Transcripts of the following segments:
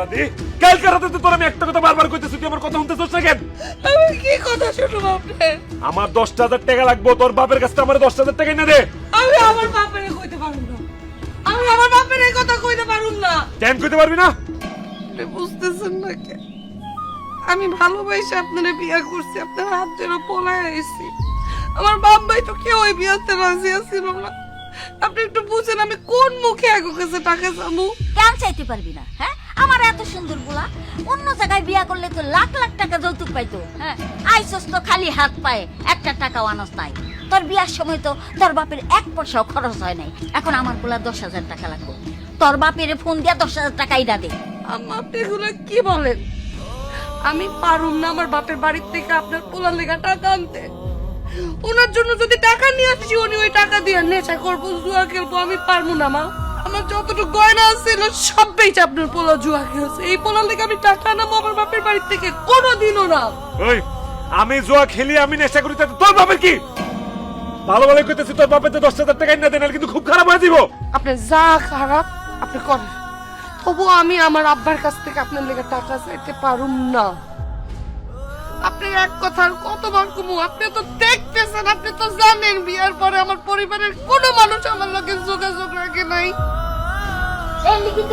হারামজাদি, কালকে রাতে তো তোর আমি একটা কথা বারবার কইতেছি, তুই আমার কথা শুনতেছস না কেন? আমি কি কথা শুনবো আপনার? আমার 10,000 টাকা লাগবে, তোর বাপের কাছে আমার 10,000 টাকা এনে দে। আমি আমার বাপেরে কইতে পারুম না, আমি আমার বাপের এই কথা কইতে পারুম না। কেন কইতে পারবি না? আপনি বুঝতেছেন না কেন? আমি ভালোবাসে আপনারে বিয়ে করছি, আপনার হাত ধরে পলায় আইছি। আমার বাপ ভাই তো কেউ ওই বিয়াতে রাজি আছিল না। আপনি একটু বুঝেন, আমি কোন মুখে আগে কাছে টাকা চাবো? কেন চাইতে পারবি না? হ্যাঁ, আমার এত সুন্দর গুলা অন্য জায়গায় বিয়া করলে তো লাখ লাখ টাকা যৌতুক পাইতো। হ্যাঁ, আইসস তো খালি হাত পায়ে, একটা টাকাও আনস নাই। তোর বিয়ার সময় তো তোর বাপের 1 পয়সাও খরচ হয় নাই। এখন আমার গুলা 10,000 টাকা লাগবে। তোর বাপের ফোন দিয়া 10,000 টাকা ইডা দে। আম্মা, আপনি এগুলো কি বলেন? আমি পারুম না আমার বাপের বাড়ির থেকে আপনার পোলার লেগা টাকা আনতে। ওনার জন্য যদি টাকা নিয়ে আসছি, উনি ওই টাকা দিয়ে নেশা করবো, জুয়া খেলবো, আমি পারবো না মা। আমার যতটুকু গয়না ছিল সব বেচে আপনার পোলা জুয়া খেলছে। এই পোলার লেগে আমি টাকা আনাবো আমার বাপের বাড়ির থেকে? কোনোদিনও না। ওই, আমি জুয়া খেলি, আমি নেশা করি, তাতে তোর বাপের কি? ভালো ভালো কইতেছি, তোর বাপের তো 10,000 টাকা এনে দে, নাহলে কিন্তু খুব খারাপ হয়ে যাব। আপনি যা খারাপ আপনি করেন, তবু আমি আমার আব্বার কাছ থেকে আপনার লেগে টাকা চাইতে পারুম না। আপনি এক কথার কতবার কমু? আপনি তো দেখতেছেন, আপনি তো জানেন বিয়ার পরে আমার পরিবারের কোনো মানুষ আমার লগে যোগাযোগ রাখে নাই। এর লিগি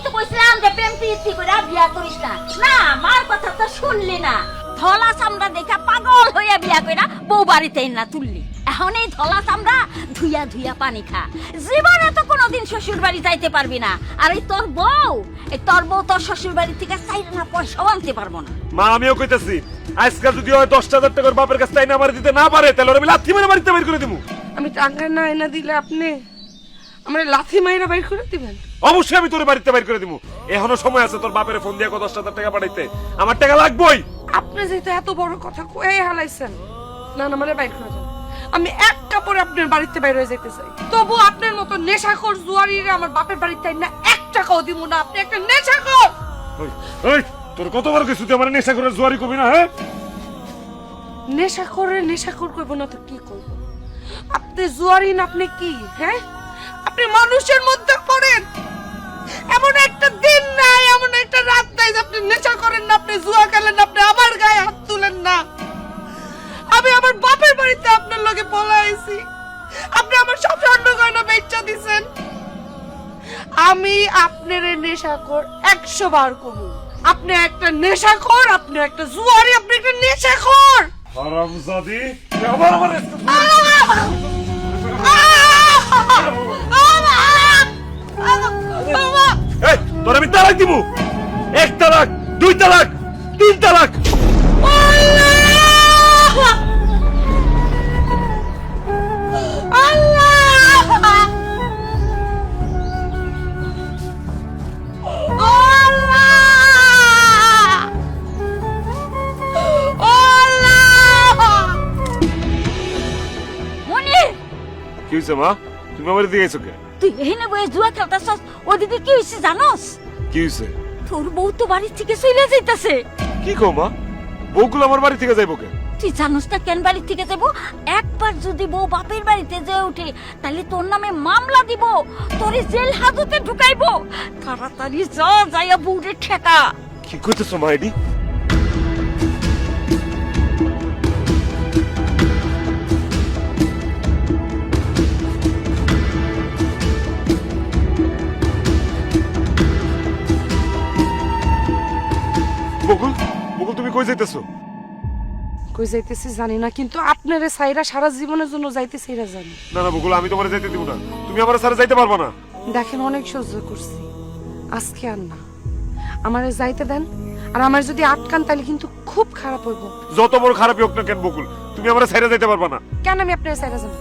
তো কইছিলাম যে প্রেম প্রীতি করে বিয়া করিস না। না, আমার কথা তো শুনলি না। ধলা চামড়া দেখা পাগল হইয়া বিয়া কইরা বউ বাড়িতে না তুললি। এখন এই ধলা চামড়া ধুইয়া ধুইয়া পানি খা। জীবনে তো কোনোদিন শ্বশুর বাড়ি যাইতে পারবি না। আর এই তোর বউ তোর শ্বশুর বাড়ি থেকে চাইলে না পয়সাও আনতে পারবো না। মা, আমিও কইতেছি, আজকাল যদি হয় 10,000 টাকার বাপের কাছে না আমার দিতে না পারে, তাহলে ওরা আমি লাথি মেরে বাড়িতে বের করে দিবো। আমি টাকা না এনে দিলে আপনি আমার লাথি মাইরা বাইর করে দিবেন? অবশ্যই আমি তোর বাড়িতে বের করে দিবো। এখনো সময় আছে তোর বাপের ফোন দিয়ে 10,000 টাকা পাঠাইতে। আমার টাকা লাগবেই। আপনি যেহেতু এত বড় কথা কয়ে হালাইছেন, না না মানে বাইর করে দেন। আমি এক কাপড়ে আপনার বাড়িতে বাইরে হয়ে যেতে চাই, তবু আপনার মতো নেশাখোর জুয়ারিরে আমার বাপের বাড়িতে না 1 টাকাও দিব না। আপনি একটা নেশাখোর। ওই ওই, তোর কতবার কইছি তুই আমার নেশা করে জুয়ারি করবি না? হ্যাঁ, নেশাখোর কইব না তো কি করব? আপনি জুয়ারি না, আপনি কি? হ্যাঁ, আপনি মানুষের মধ্যে পড়েন। এমন একটা দিন নাই, এমন একটা রাত নাই যে আপনি নেশা করেন না, আপনি জুয়া খেলেন না, আপনি আমার গায়ে হাত তুলেন না। আমি আমার বাপের বাড়িতে আপনার লগে পলাইছি, আপনি আমার সব স্বর্ণ গয়না বেচা দিছেন। আমি আপনার নেশাখোর 100 বার কমু। আপনি একটা নেশাখোর, আপনি একটা জুয়ারি, আপনি একটা নেশাখোর। হারামজাদি, আবার আমার এই, তোর আমি তালাক দিব। 1 তালাক, 2 তালাক, 3 তালাক। কি হয়েছে মা? তুমি আমার দিকে গেছো কে? তুই এখানে বসে জুয়া খেলতেছস, ওদিকে কি হইছে জানোস? কি হয়েছে? তোর বউ তো বাড়ি থেকে চলে যাইতাছে। কি কও মা? বউগুলো আমার বাড়ি থেকে যাইবো কে? তুই জানোস না কেন বাড়ি থেকে যাবো? একবার যদি বউ বাপের বাড়িতে যেয়ে ওঠে, তাহলে তোর নামে মামলা দিব, তোরে জেল হাজতে ঢুকাইবো। তাড়াতাড়ি যা, যাইয়া বউরে ঠেকা। কি কইতেছো মা এডি? বকুল, বকুল তুমি কই যাইতেছো? কই যাইতেছি জানি না, কিন্তু আপনারে সাইরা সারা জীবনের জন্য যাইতেছি এরা জানি। না না বকুল, আমি তোমার যাইতে দিব না। তুমি আমার সাথে যাইতে পারবা না। দেখেন, অনেক সহ্য করছি, আজকে আর না। আমারে যাইতে দেন, আর আমার যদি আটকান তাহলে কিন্তু খুব খারাপ হইব। যত বড় খারাপই হোক না কেন বকুল, তুমি আমার সাইডে যাইতে পারবা না। কেন আমি আপনার সাইরা যাব?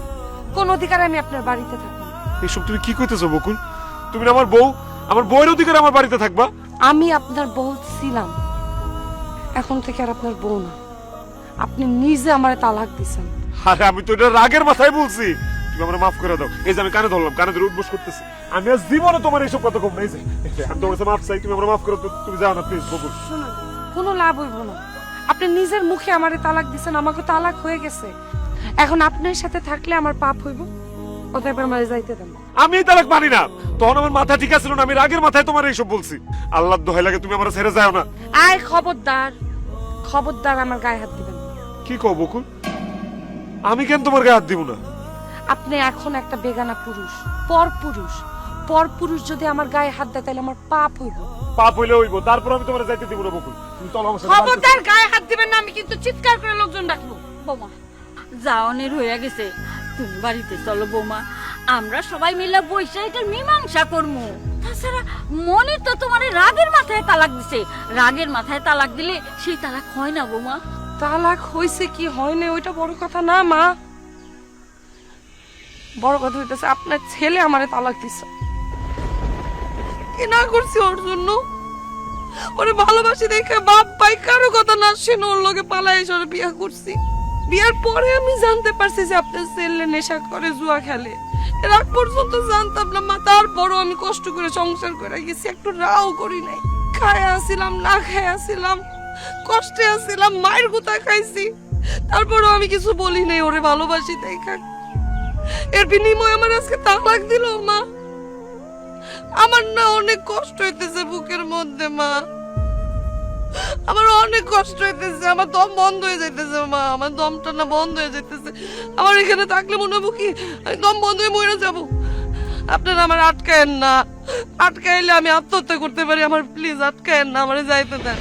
কোন অধিকার আমি আপনার বাড়িতে থাকবো? এইসব তুমি কি কইতেছো বকুল? তুমি না আমার বউ, আমার বউয়ের অধিকার আমার বাড়িতে থাকবা। আমি আপনার বউ ছিলাম, এখন থেকে আর আপনার বউ না। আপনি নিজে আমারে তালাক দিছেন। আরে আমি তো এটা রাগের মাথায় বলছি। তুমি আমার মাফ করে দাও। এই যে আমি কানে ধরলাম, কানে ধরে উঠবোস করতেছি। আমি আর জীবনে তোমার এইসব কথা কম নাই। আমি তোমার কাছে মাফ চাই, তুমি আমার মাফ করো। তুমি যাও না প্লিজ বকুল। শুনুন, কোনো লাভ হইব না। আপনি নিজের মুখে আমারে তালাক দিছেন, আমাকে তালাক হয়ে গেছে। এখন আপনার সাথে থাকলে আমার পাপ হইব? কোথায় আমার যাইতে দেন। আমি এই তালাক মানি না। তখন আমার মাথা ঠিক আছিল না, আমি রাগের মাথায় তোমার এইসব বলছি। আল্লাহ দোহাই লাগে তুমি আমার ছেড়ে যাও না। আয় খবরদার, খবরদার আমার গায়ে হাত দিবেন না। কি কও বকুল? আমি কেন তোমার গায়ে হাত দিব না? আপনি এখন একটা বেগানা পুরুষ, পর পুরুষ যদি আমার গায়ে হাত দেয় তাহলে আমার পাপ হইব। পাপ হইলে হইব, তারপর আমি তোমার যাইতে দিব না বকুল। তুমি চলো আমার সাথে বাড়িতে। খবরদার গায়ে হাত দিবেন না, আমি কিন্তু চিৎকার করে লোকজন ডাকবো। বৌমা যাওনের হয়ে গেছে, তুমি বাড়িতে চলো বৌমা, আমরা সবাই মিলে বসে এটার মীমাংসা করবো। তাছাড়া মনে তো তোমার রাগের মাথায় তালাক দিছে, রাগের মাথায় তালাক দিলে সেই তালাক হয় না বৌমা। তালাক হইছে কি হয় না ওইটা বড় কথা না মা, বড় কথা হইতেছে আপনার ছেলে আমারে তালাক দিছে। কি না করছি ওর জন্য? ওরে ভালোবাসি দেখে বাপ ভাই কারো কথা না শুনে ওর লগে পালাই এসে ওরে বিয়ে করছি। বিয়ার পরে আমি জানতে পারছি যে আপনার ছেলে নেশা করে, জুয়া খেলে। এর আগ পর্যন্ত জানতাম না মা, তারপরও আমি কষ্ট করে সংসার করে গেছি, একটু রাও করি নাই। খায় আসিলাম, না খায় আসিলাম, কষ্টে আসিলাম, মায়ের গুতা খাইছি, তারপরও আমি কিছু বলি নাই ওরে ভালোবাসি দেখা। এর বিনিময়ে আমার আজকে তালাক দিল মা। আমার না অনেক কষ্ট হইতেছে বুকের মধ্যে মা, আমার অনেক কষ্ট হইতেছে, আমার দম বন্ধ হয়ে যাইতেছে মা, আমার দমটা না বন্ধ হয়ে যাইতেছে। আমার এখানে থাকলে মনে হবো কি আমি দম বন্ধ হয়ে মরে যাবো। আপনারা আমার আটকায়েন না, আটকাইলে আমি আত্মহত্যা করতে পারি, আমার প্লিজ আটকায়েন না, আমার যাইতে দেন।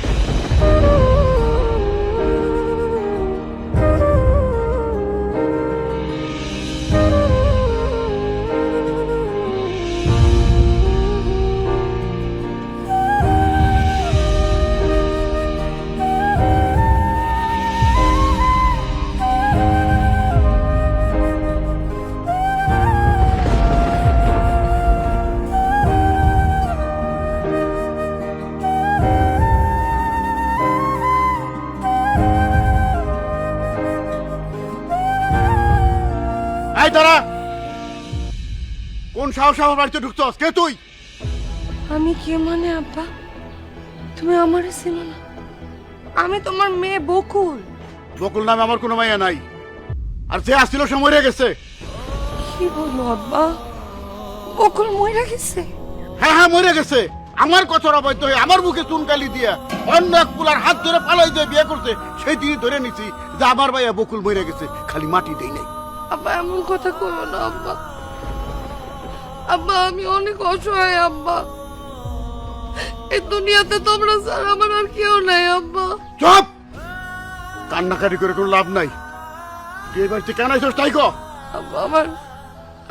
এই দাঁড়া, কোন সাহস আমার বাড়িতে ঢুকছস? কে তুই? আমি কে মানে আব্বা? তুমি আমারে চিনো না? আমি তোমার মেয়ে বকুল। বকুল নামে আমার কোনো মাইয়া নাই, আর যে আসছিল সে মরে গেছে। কি বলো আব্বা? বকুল মরে গেছে? হ্যাঁ হ্যাঁ মরে গেছে। আমার কথার অবৈধ হয়ে আমার মুখে চুনকালি দিয়ে অন্য এক পুলার হাত ধরে পালাই দিয়ে বিয়ে করছে, সেই দিনই ধরে নিছি যে আমার ভাইয়া বকুল মরে গেছে, খালি মাটি দেই নাই। আব্বা এমন কথা কইও না আব্বা। আব্বা আমি অনেক অসহায় আব্বা, এই দুনিয়াতে তোমরা ছাড়া আমার আর কেউ নাই আব্বা। চুপ! কান্নাকাটি করে কোনো লাভ নাই। তুই এই বাড়িতে কেন আইছস তাই কর। আব্বা আমার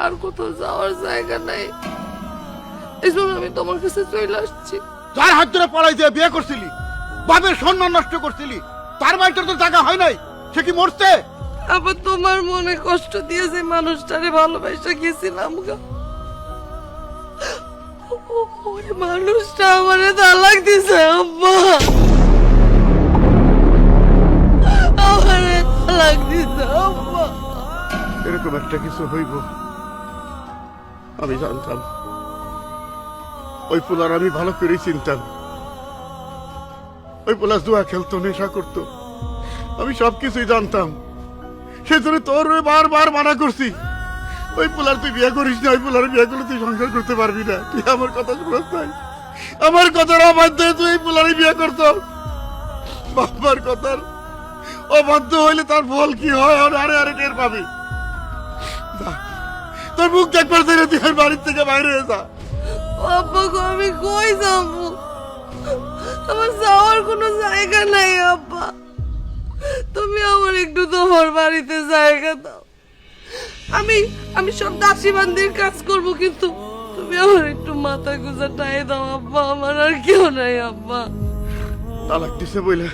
আর কোথাও যাওয়ার জায়গা নাই, এই জন্য আমি তোমার কাছে চলে আসছি। যার হাত ধরে পালাই দিয়ে বিয়ে করছিলি, বাপের সম্মান নষ্ট করছিলি, তার বাড়িতে তো জায়গা হয় নাই, সে কি মরছে? আবার তোমার মনে কষ্ট দিয়ে যে মানুষটারে ভালোবাসা গেছিলাম গা, ওই মানুষটা আমারে তালাক দিছে আব্বা, আমারে তালাক দিছে আব্বা। এরকম একটা কিছু হইব আমি জানতাম। ওই পোলার আমি ভালো করেই চিনতাম। ওই পোলা জুয়া খেলতো, নেশা করতো, আমি সবকিছুই জানতাম। সেজন্য তোর বারবার মানা করছি, ওই পোলার তুই বিয়ে করিস না, ওই পোলার বিয়ে করলে তুই সংসার করতে পারবি না। তুই আমার কথা শুনস নাই, আমার কথার অবাধ্য হয়ে তুই এই পোলারই বিয়ে করত। বাবার কথার অবাধ্য হইলে তার ফল কি হয় আরে আরে টের পাবি। যা, তোর মুখ দেখবার ধরে তুই আর বাড়ির থেকে বাইরে হয়ে যা। আব্বা গো আমি কই যাবো? আমার যাওয়ার কোনো জায়গা নাই আব্বা, তুমি আমার একটু তোমার বাড়িতে জায়গা দাও। আমি সব দাসী বান্দির কাজ করব, কিন্তু তুমি আমার একটু মাথা গুজাটাই দাও আব্বা, আমার আর কেউ নাই আব্বা। তালাক দিছে বইলে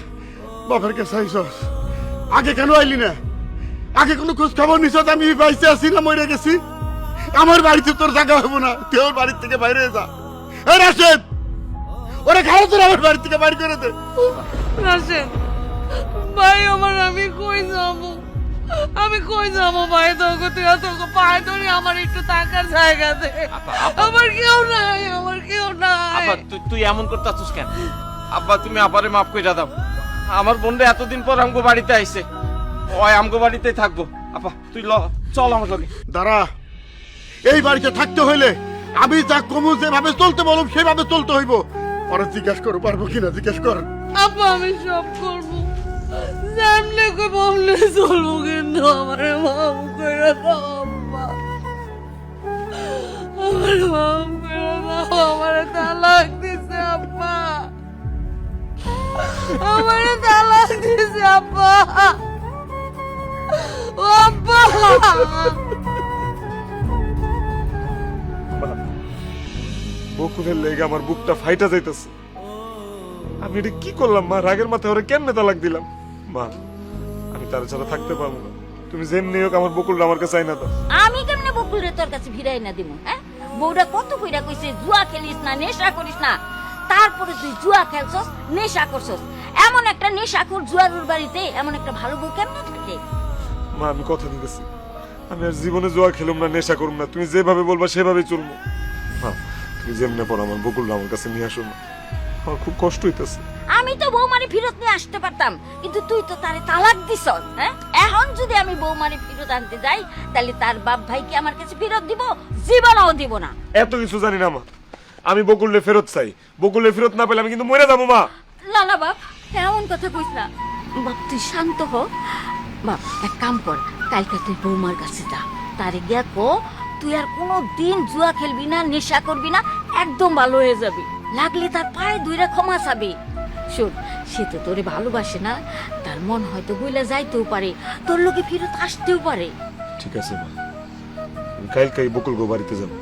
বাবার কাছে আইসস, আগে কেন আইলি না? আগে কোনো খোঁজ খবর নিছ আমি বাইসে আছি না মরে গেছি? আমার বাড়িতে তোর জায়গা হবো না, তুই ওর বাড়ির থেকে বাইরে যা। এই রাশেদ, ওরা খাও তোর আমার বাড়ি থেকে বাইরে করে দে। রাশেদ ভাই আমার, আমি কই যাবো? আমি কই যাবো ভাই? তোকে তুই তোকে পায়ে ধরে আমার একটু থাকার জায়গা দে। আমার কেউ নাই, আমার কেউ নাই। আব্বা তুই এমন করতেছিস কেন? আব্বা তুমি আবারে মাফ কইরা দাও। আমার বোনরা এতদিন পর আমগো বাড়িতে আইছে, ওই আমগো বাড়িতেই থাকবো। আব্বা তুই চল আমার লগে। দাঁড়া, এই বাড়িতে থাকতে হইলে আমি যা কমু যেভাবে চলতে বলব সেভাবে চলতে হইব। পরে জিজ্ঞেস করো পারবো কিনা জিজ্ঞেস কর। আব্বা আমি সব করবো, যেমনি কই বললে চলবো, কিন্তু আমার মাফ করে দাও আব্বা, আমার মাফ করে দাও। আমার তালাক দিছে আব্বা, আমার তালাক দিছে আব্বা, ও আব্বা। বকুলের লেগে আমার বুকটা ফাইটা যাইতেছে। আমি এটা কি করলাম মা? রাগের মাথায় ওরা কেমনে তালাক দিলাম? মা আমি তার ছাড়া থাকতে পারবো না। তুমি যেমনি হোক আমার বকুলটা আমার কাছে আইনা দাও। আমি কেমনে বকুল রে তোর কাছে ভিড়াই না দিমু? হ্যাঁ, বউটা কত কইরা কইছে জুয়া খেলিস না, নেশা করিস না, তারপরে তুই জুয়া খেলছস, নেশা করছস। এমন একটা নেশাখোর জুয়ারুর বাড়িতে এমন একটা ভালো বউ কেমনে থাকে? মা আমি কথা দিতেছি, আমি আর জীবনে জুয়া খেলুম না, নেশা করুম না। তুমি যেভাবে বলবা সেভাবেই চলবো। মা তুমি যেমনে পর আমার বকুলটা আমার কাছে নিয়ে আসো না, আমার খুব কষ্ট হইতেছে। আমি তো বৌমারি ফিরত নিয়ে আসতে পারতাম, কিন্তু তুই তো তারে তালাক দিছস। হ্যাঁ, এখন যদি আমি বৌমারি ফিরত আনতে যাই, তাহলে তার বাপ ভাই কি আমার কাছে ফিরত দিব? জীবনও দিব না। এত কিছু জানি না মা, আমি বকুললে ফেরত চাই। বকুললে ফেরত না পেলে আমি কিন্তু মরে যাবো মা। না না বাপ, এমন কথা কইস না বাপ, তুই শান্ত হ বাপ। এক কাম কর, কালকে তুই বৌমার কাছে যা, তারে গিয়া কো তুই আর কোনো দিন জুয়া খেলবি না, নেশা করবি না, একদম ভালো হয়ে যাবি। লাগলে তার পায়ে দুইরা ক্ষমা চাবি। শোন, সে তো তোরে ভালোবাসে না, তার মন হয়তো বইলা যাইতেও পারে, তোর লোকে ফিরত আসতেও পারে। ঠিক আছে মা, আমি কালকে বকুল গো বাড়িতে যাবো।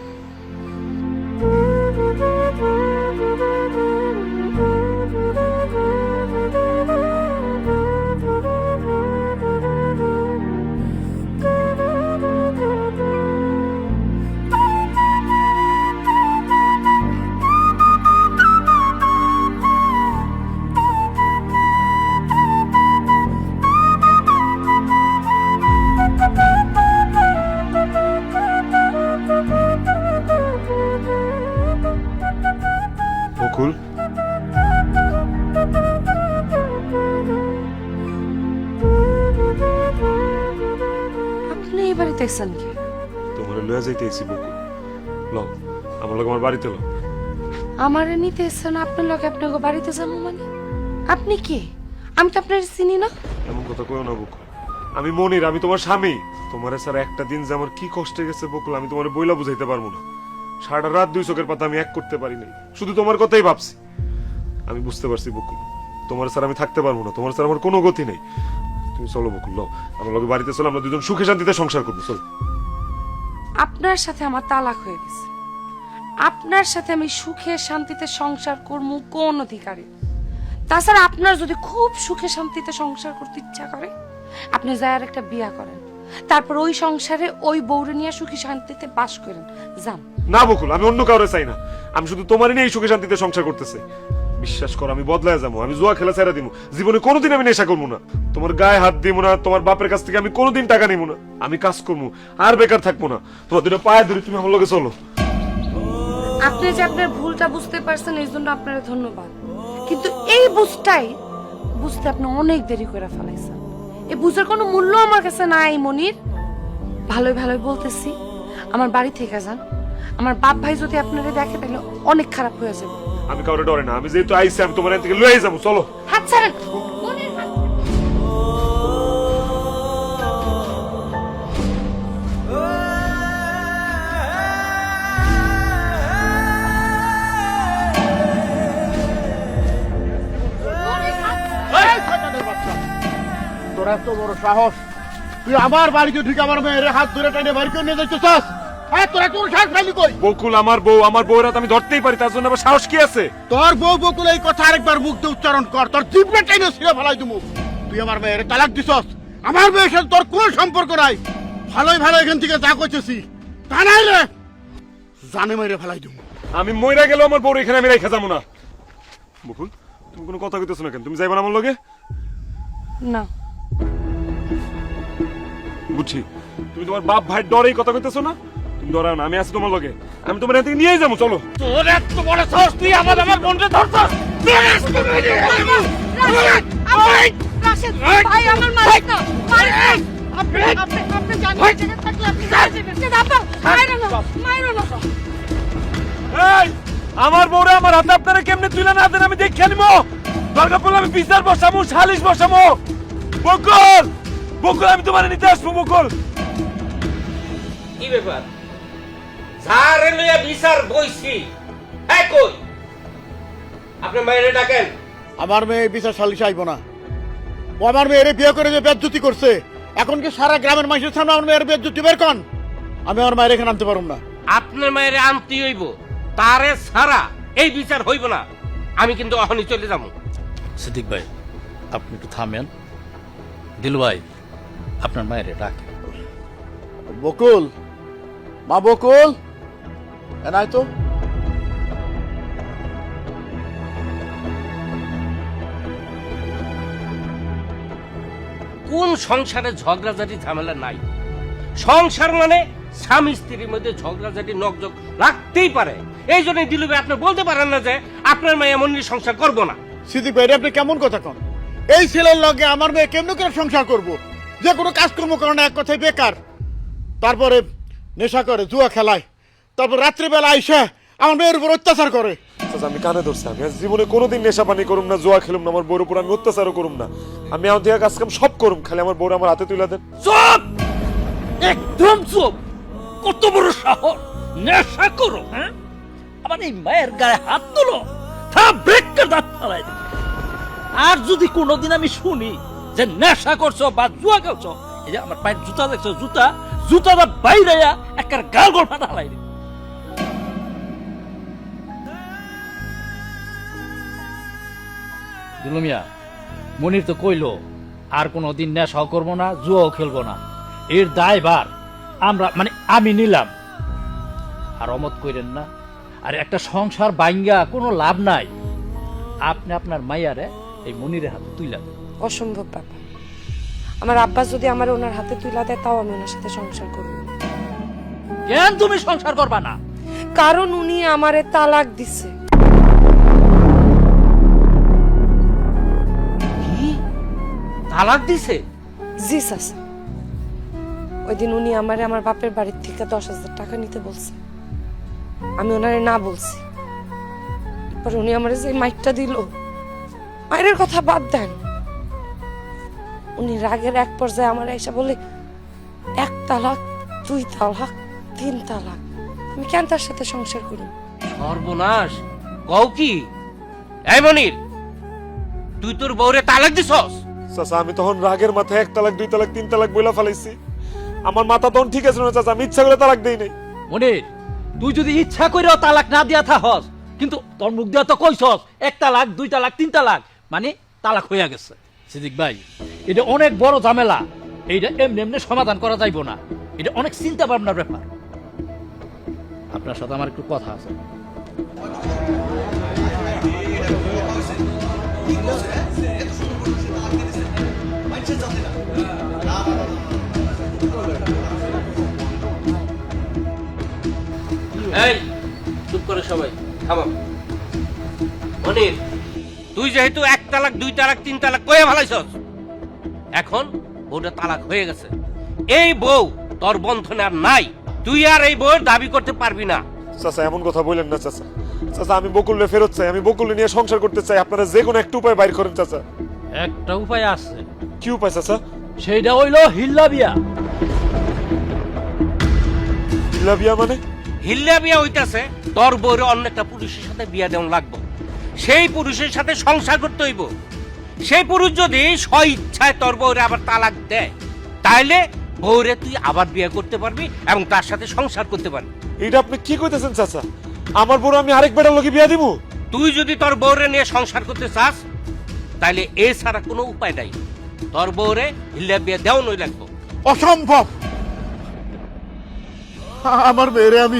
বকুল আপনি এই বাড়িতে এসেছেন কি? তোমার লয়ে যাইতে এসি বকুল। ল আমার লোক আমার বাড়িতে লো। আমারে নিতে এসেছেন আপনার লোক, আপনাকে বাড়িতে যাবো মানে? আপনি কে? আমি তো আপনার চিনি না। এমন কথা কইও না বকুল, আমি মনির, আমি তোমার স্বামী। তোমার স্যার একটা দিন যে আমার কি কষ্টে গেছে বকুল, আমি তোমার বইলা বুঝাইতে পারবো না। সারা রাত দুই চোখের পাতা আমি এক করতে পারি নাই, শুধু তোমার কথাই ভাবছি। আমি বুঝতে পারছি বকুল, তোমার স্যার আমি থাকতে পারবো না, তোমার স্যার আমার কোনো গতি নেই। তুমি চলো বকুল, লো আমার লোক বাড়িতে চলো, আমরা দুজন সুখে শান্তিতে সংসার করবো। চলো। আপনার সাথে আমার তালাক হয়ে গেছে, আপনার সাথে আমি সুখে শান্তিতে সংসার করবো কোন অধিকারে? তাছাড়া আপনার যদি খুব সুখে শান্তিতে সংসার করতে ইচ্ছা করে, আপনি যাই আর একটা বিয়া করেন, তারপর ওই সংসারে ওই বউরে নিয়ে সুখে শান্তিতে বাস করেন। যান। না বকুল, আমি অন্য কাউরে চাই না, আমি শুধু তোমারই নিয়ে সুখে শান্তিতে সংসার করতেছি। বিশ্বাস করো আমি বদলায় যাবো, আমি জুয়া খেলা ছেড়ে দিব, জীবনে কোনোদিন আমি নেশা করবো না, তোমার গায়ে হাত দিব না, তোমার বাপের কাছ থেকে আমি কোনোদিন টাকা নিব না, আমি কাজ করবো আর বেকার থাকবো না। তোমার দুটো পায়ে ধরে তুমি আমার লগে চলো। আপনি যে আপনার ভুলটা বুঝতে পারছেন এই জন্য আপনার ধন্যবাদ, কিন্তু এই বুঝতে আপনি অনেক দেরি করে ফেলাইছেন। এই বুঝার কোনো মূল্য আমার কাছে নাই মনির। ভালোই ভালোই বলতেছি, আমার বাড়ি থেকে যান। আমার বাপ ভাই যদি আপনারা দেখে তাহলে অনেক খারাপ হয়ে যাবে। আমি কাউরে ডরে না, আমি যেহেতু আইসি আমি তোমার থেকে লয়ে যাবো। চলো। হাত ছাড়েন। তোর এত বড় সাহস, তুই আমার বাড়িতে ঠিক আমার মেয়ের হাত ধরে টেনে বাড়ি করে নিয়ে যাচ্ছিস? হ্যাঁ, তোরা তোর সাহস পাইলি কই? বকুল আমার বউ, আমার বউরা তো আমি ধরতেই পারি, তার জন্য আবার সাহস কি আছে? তোর বউ বকুল এই কথা আরেকবার মুখ দিয়ে উচ্চারণ কর, তোর জিভটা টেনে ছিঁড়ে ফেলাই দিমু। তুই আমার মেয়ের তালাক দিছস, আমার মেয়ের সাথে তোর কোনো সম্পর্ক নাই। ভালোই ভালো এখান থেকে যা করতেছি, তা নাই রে জানে মেরে ফেলাই দিমু। আমি মইরা গেল আমার বউ এখানে আমি রেখে যাবো না। বকুল তুমি কোনো কথা কইতেছো না কেন? তুমি যাইবা না আমার লগে? না বুঝছি, তুমি তোমার বাপ ভাই ডরেই কথা কইতেছো না। তুমি ডরাও না, আমি আছি তোমার লগে, আমি তোমার এখান থেকে নিয়েই যাবো। চলো। তোর এত বড় সাহস, তুই আমার বোনকে ধরছস? রাশেদ ভাই আমার মালিক না, আপনি জানেন থাকলে আপনি আমার বউরে আমার হাতে আপনারা কেমনে তুলে না দেন আমি দেখে নিবো। দরকার পড়লে আমি বিচার বসামো, সালিশ বসামো। বকুল, বকুল আমি তোমার নিতে আসবো। বকুল, কি ব্যাপার? ঝাড়ে লইয়া বিচার বইছি, হ্যাঁ কই? আপনি মায়েরে ডাকেন। আমার মেয়ে এই বিচার সালিশে আইব না। ও আমার মেয়েরে বিয়ে করে যে বেজ্জতি করছে, এখন কি সারা গ্রামের মানুষের সামনে আমার মেয়ের বেজ্জতি বের কন? আমি আমার মায়ের এখানে আনতে পারুম না। আপনার মায়েরে আনতে হইব, তারে ছাড়া এই বিচার হইব না। আমি কিন্তু অহনি চলে যাবো। সিদ্দিক ভাই, আপনি একটু থামেন। দিলু ভাই, আপনার মায়ের ডাক। বকুল, মা বকুল, এনাই তো। কোন সংসারে ঝগড়াঝাটি ঝামেলা নাই? সংসার মানে স্বামী স্ত্রীর মধ্যে ঝগড়াঝাটি নকজক রাখতেই পারে। এই জন্য দিলু ভাই আপনি বলতে পারেন না যে আপনার মেয়ে এমন সংসার করবো না। সিদ্দিক ভাই, আপনি কেমন কথা কন? এই ছেলের লগে আমার মেয়ে কেমন করে সংসার করব? যে কোনো কাজকর্ম করে না, এক কথায় বেকার। তারপরে নেশা করে, জুয়া খেলায়, তারপর রাত্রিবেলা আইসা আমার মেয়ের উপর অত্যাচার করে। চাচা আমি কানে ধরছি, আমি আজ জীবনে কোনোদিন নেশা পানি করুম না, জুয়া খেলুম না, আমার বউর উপর আমি অত্যাচারও করুম না। আমি আমার থেকে কাজ কাম সব করুম, খালি আমার বউর আমার হাতে তুলে দেন। চুপ, একদম চুপ। কত বড় সাহস, নেশা করো? হ্যাঁ, আমার এই মায়ের গায়ে হাত তুলো, ব্রেকটা দাঁত ফালাই দিবে। আর যদি কোনোদিন আমি শুনি যে নেশা করছো বা জুয়া খেলছো, এই যে আমার পায়ের জুতা দেখছো, জুতাটা বাইরে একটা গাল গোল ফাটা হালাই দিবে। দিলু মিয়া, মনির তো কইলো আর কোনোদিন নেশাও করবো না, জুয়াও খেলবো না। এর দায়ভার আমরা মানে আমি নিলাম। আর অমত কইরেন না। আর একটা সংসার বাইঙ্গা কোনো লাভ নাই। আপনি আপনার মাইয়ারে এই মনিরের হাতে তুইলা দেন। অসম্ভব ব্যাপার। আমার আব্বা যদি আমার ওনার হাতে তুলে দেয়, তাও আমি ওনার সাথে সংসার করব না। কেন তুমি সংসার করবা না? কারণ উনি আমারে তালাক দিছে। কি তালাক দিছে? জি চাচা, ওই দিন উনি আমারে আমার বাপের বাড়ির থেকে 10,000 টাকা নিতে বলছে। আমি ওনারে না বলছি। পর উনি আমারে যে মাইকটা দিল, মায়ের কথা বাদ দেন, উনি রাগের এক পর্যায়ে আমার এসে বলে 1 তালাক, 2 তালাক, 3 তালাক। আমি কেন তার সাথে সংসার করি? সর্বনাশ, কও কি? এই মনির, তুই তোর বউরে তালাক দিছস? চাচা আমি তখন রাগের মাথায় 1 তালাক, 2 তালাক, 3 তালাক বইলা ফেলাইছি। আমার মাথা তখন ঠিক আছে না চাচা, আমি ইচ্ছা করে তালাক দেই নাই। মনির, তুই যদি ইচ্ছা কইরাও তালাক না দিয়া থাকস, কিন্তু তোর মুখ দিয়া তো কইছস 1 তালাক, 2 তালাক, 3 তালাক, মানে তালাক হইয়া গেছে। সিদ্দিক ভাই, এটা অনেক বড় ঝামেলা। এইটা এমনি এমনি সমাধান করা যাইব না। এটা অনেক চিন্তা ভাবনার ব্যাপার। আপনার সাথে আমার একটু কথা আছে। এই চুপ করে সবাই থামো। মনির, তুই যেহেতু 1 তালাক, 2 তালাক, 3 তালাক কয়ে ফেলাইছস, এখন বউটা তালাক হয়ে গেছে। এই বউ তোর বন্ধনে আর নাই। তুই আর এই বউয়ের দাবি করতে পারবি না। চাচা এমন কথা বললেন না চাচা। চাচা আমি বকুলরে ফেরত চাই, আমি বকুল নিয়ে সংসার করতে চাই। আপনারা যে কোনো একটা উপায় বাইর করেন চাচা। একটা উপায় আছে। কি উপায় চাচা? সেইটা হইলো হিল্লা বিয়া। হিল্লা বিয়া মানে? হিল্লা বিয়া হইতাছে তোর বউরে অন্য একটা পুরুষের সাথে বিয়া দেওয়া লাগবে। সেই পুরুষের সাথে সংসার করতে হইব। সেই পুরুষ যদি স্ব ইচ্ছায় তোর বউরে আবার তালাক দেয়, তাইলে বউরে তুই আবার বিয়ে করতে পারবি এবং তার সাথে সংসার করতে পারবি। এটা আপনি কি কইতেছেন চাচা? আমার বড় আমি আরেক বেটার লোকে বিয়া দিব? তুই যদি তোর বউরে নিয়ে সংসার করতে চাস, তাইলে এ ছাড়া কোনো উপায় নাই। তোর বউরে হিল্লা বিয়া দেও নই লাগবো। অসম্ভব। আমার মেয়েরে আমি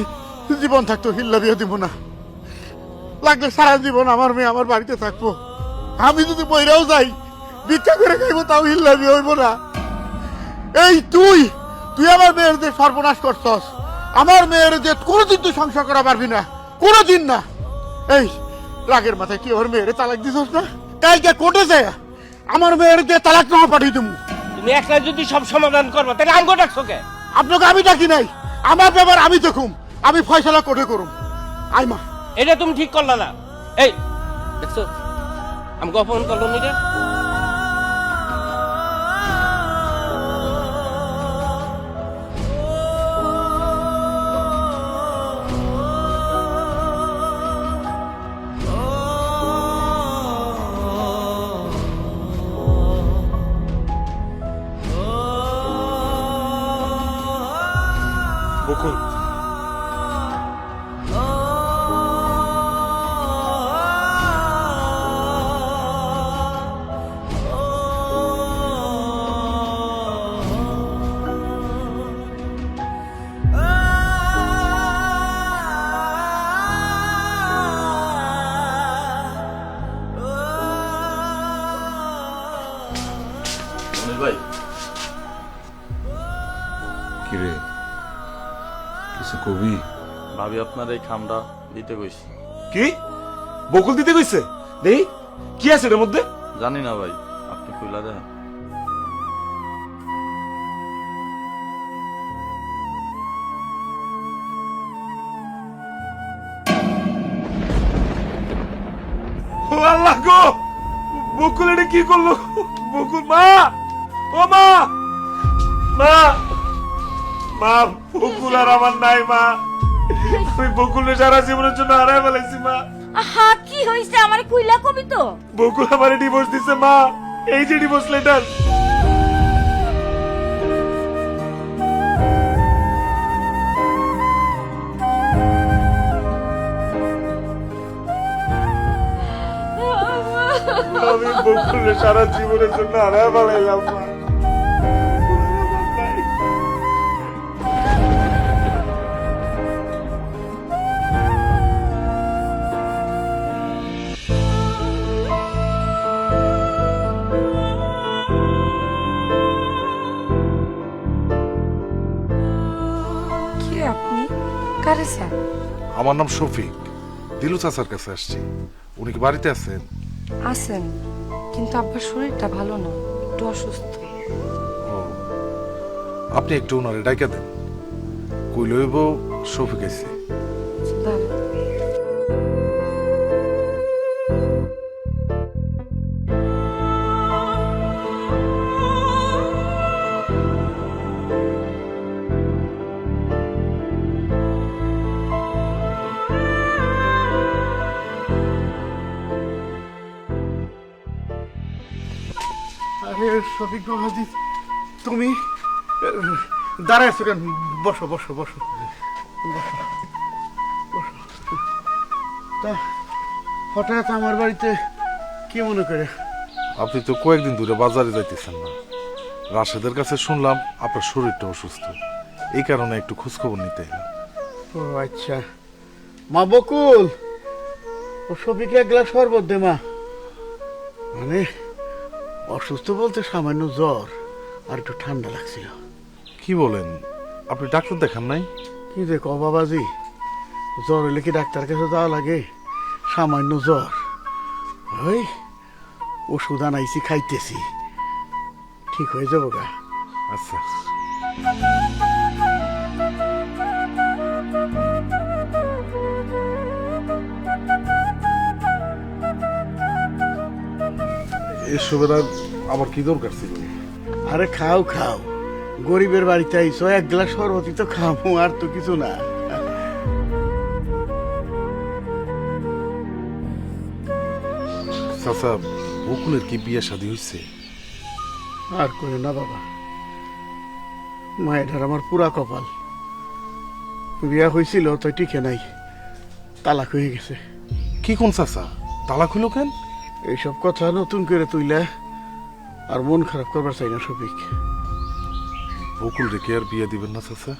জীবন থাকতো হিল্লা বিয়ে দিব না। লাগলে সারা জীবন আমার মেয়ে আমার বাড়িতে থাকবো। আমি যদি বইরাও যাই, ভিক্ষা করে খাইবো, তাও হিল্লা বিয়ে হইব না। এই তুই আমার মেয়ের যে সর্বনাশ করছস, আমার মেয়ের যে কোনোদিন তুই সংসার করা পারবি না, কোনোদিন না। এই রাগের মাথায় কি ওর মেয়েরে তালাক দিছস না? কালকে কোর্টে যায় আমার মেয়ের যে তালাক না পাঠিয়ে দেবো। তুমি একলা যদি সব সমাধান করবো, তাহলে আমগো ডাকছো কে? আপনাকে আমি ডাকি নাই। আমার ব্যাপার আমি দেখুম, আমি ফয়সালা কোর্টে করুম। আই মা, এটা তুমি ঠিক করলা না। এই দেখছো আমাকে অপমান করলো নি রে। বকুল ভাই কিরে কিছু কবি? ভাবি আপনার এই খামটা দিতে কইছি। কি বকুল দিতে কইছে? দেই কি আছে এর মধ্যে? জানি না ভাই, আপনি কইলা দেন। ও আল্লাহ গো, বকুল এটা কি করলো? বকুল মা, ও মা, মা, মা, বকুল আর আমার নাই মা। আমি বকুলের সারা জীবনের জন্য হারাই ফেলেছি মা। আহা কি হইছে আমার কইলা কবি তো। বকুল আমার ডিভোর্স দিছে মা, এই যে ডিভোর্স লেটার। আমি বকুলের সারা জীবনের জন্য হারাই ফেলাইলাম মা। কে আপনি? কারে স্যার? আমার নাম শফিক, দিলু চাচার কাছে আসছি। উনি কি বাড়িতে আছেন? আছেন, কিন্তু আব্বার শরীরটা ভালো না, একটু অসুস্থ। ও, আপনি একটু ওনারে ডাইকা দেন। কই লইব শফিক আইছে। দাঁড়া। আরে শফিক বাবাজি, তুমি দাঁড়ায় আছো কেন? বসো বসো বসো বসো, বসো। তা হঠাৎ আমার বাড়িতে কি মনে করে? আপনি তো কয়েকদিন ধরে বাজারে যাইতেছেন না। রাশেদের কাছে শুনলাম আপনার শরীরটা অসুস্থ, এই কারণে একটু খোঁজখবর নিতে এলাম। ও আচ্ছা, মা বকুল, ও শফিকে এক গ্লাস শরবত দে মা। মানে অসুস্থ বলতে সামান্য জ্বর আর একটু ঠান্ডা লাগছিল। কি বলেন, আপনি ডাক্তার দেখান নাই? কি দেখো বাবাজি, জ্বর হলে কি ডাক্তার কাছে যাওয়া লাগে? সামান্য জ্বর, ওই ওষুধ আনাইছি, খাইতেছি, ঠিক হয়ে যাবো গা। আচ্ছা, এসবের আর আমার কি দরকার ছিল? আরে খাও খাও, গরিবের বাড়িতে আইসো, এক গ্লাস শরবতই তো খাবো, আর তো কিছু না। চাচা, বকুলের কি বিয়ে শাদী হয়েছে? আর করে না বাবা, মায়ের আমার পুরা কপাল। বিয়া হয়েছিল তো টিকে নাই, তালাক হয়ে গেছে। কি কোন চাচা, তালাক হইল কেন? এইসব কথা নতুন করে তুইলে আর মন খারাপ করবার চাই না শফিক। বকুল রেখে আর বিয়ে দিবেন না চাচা?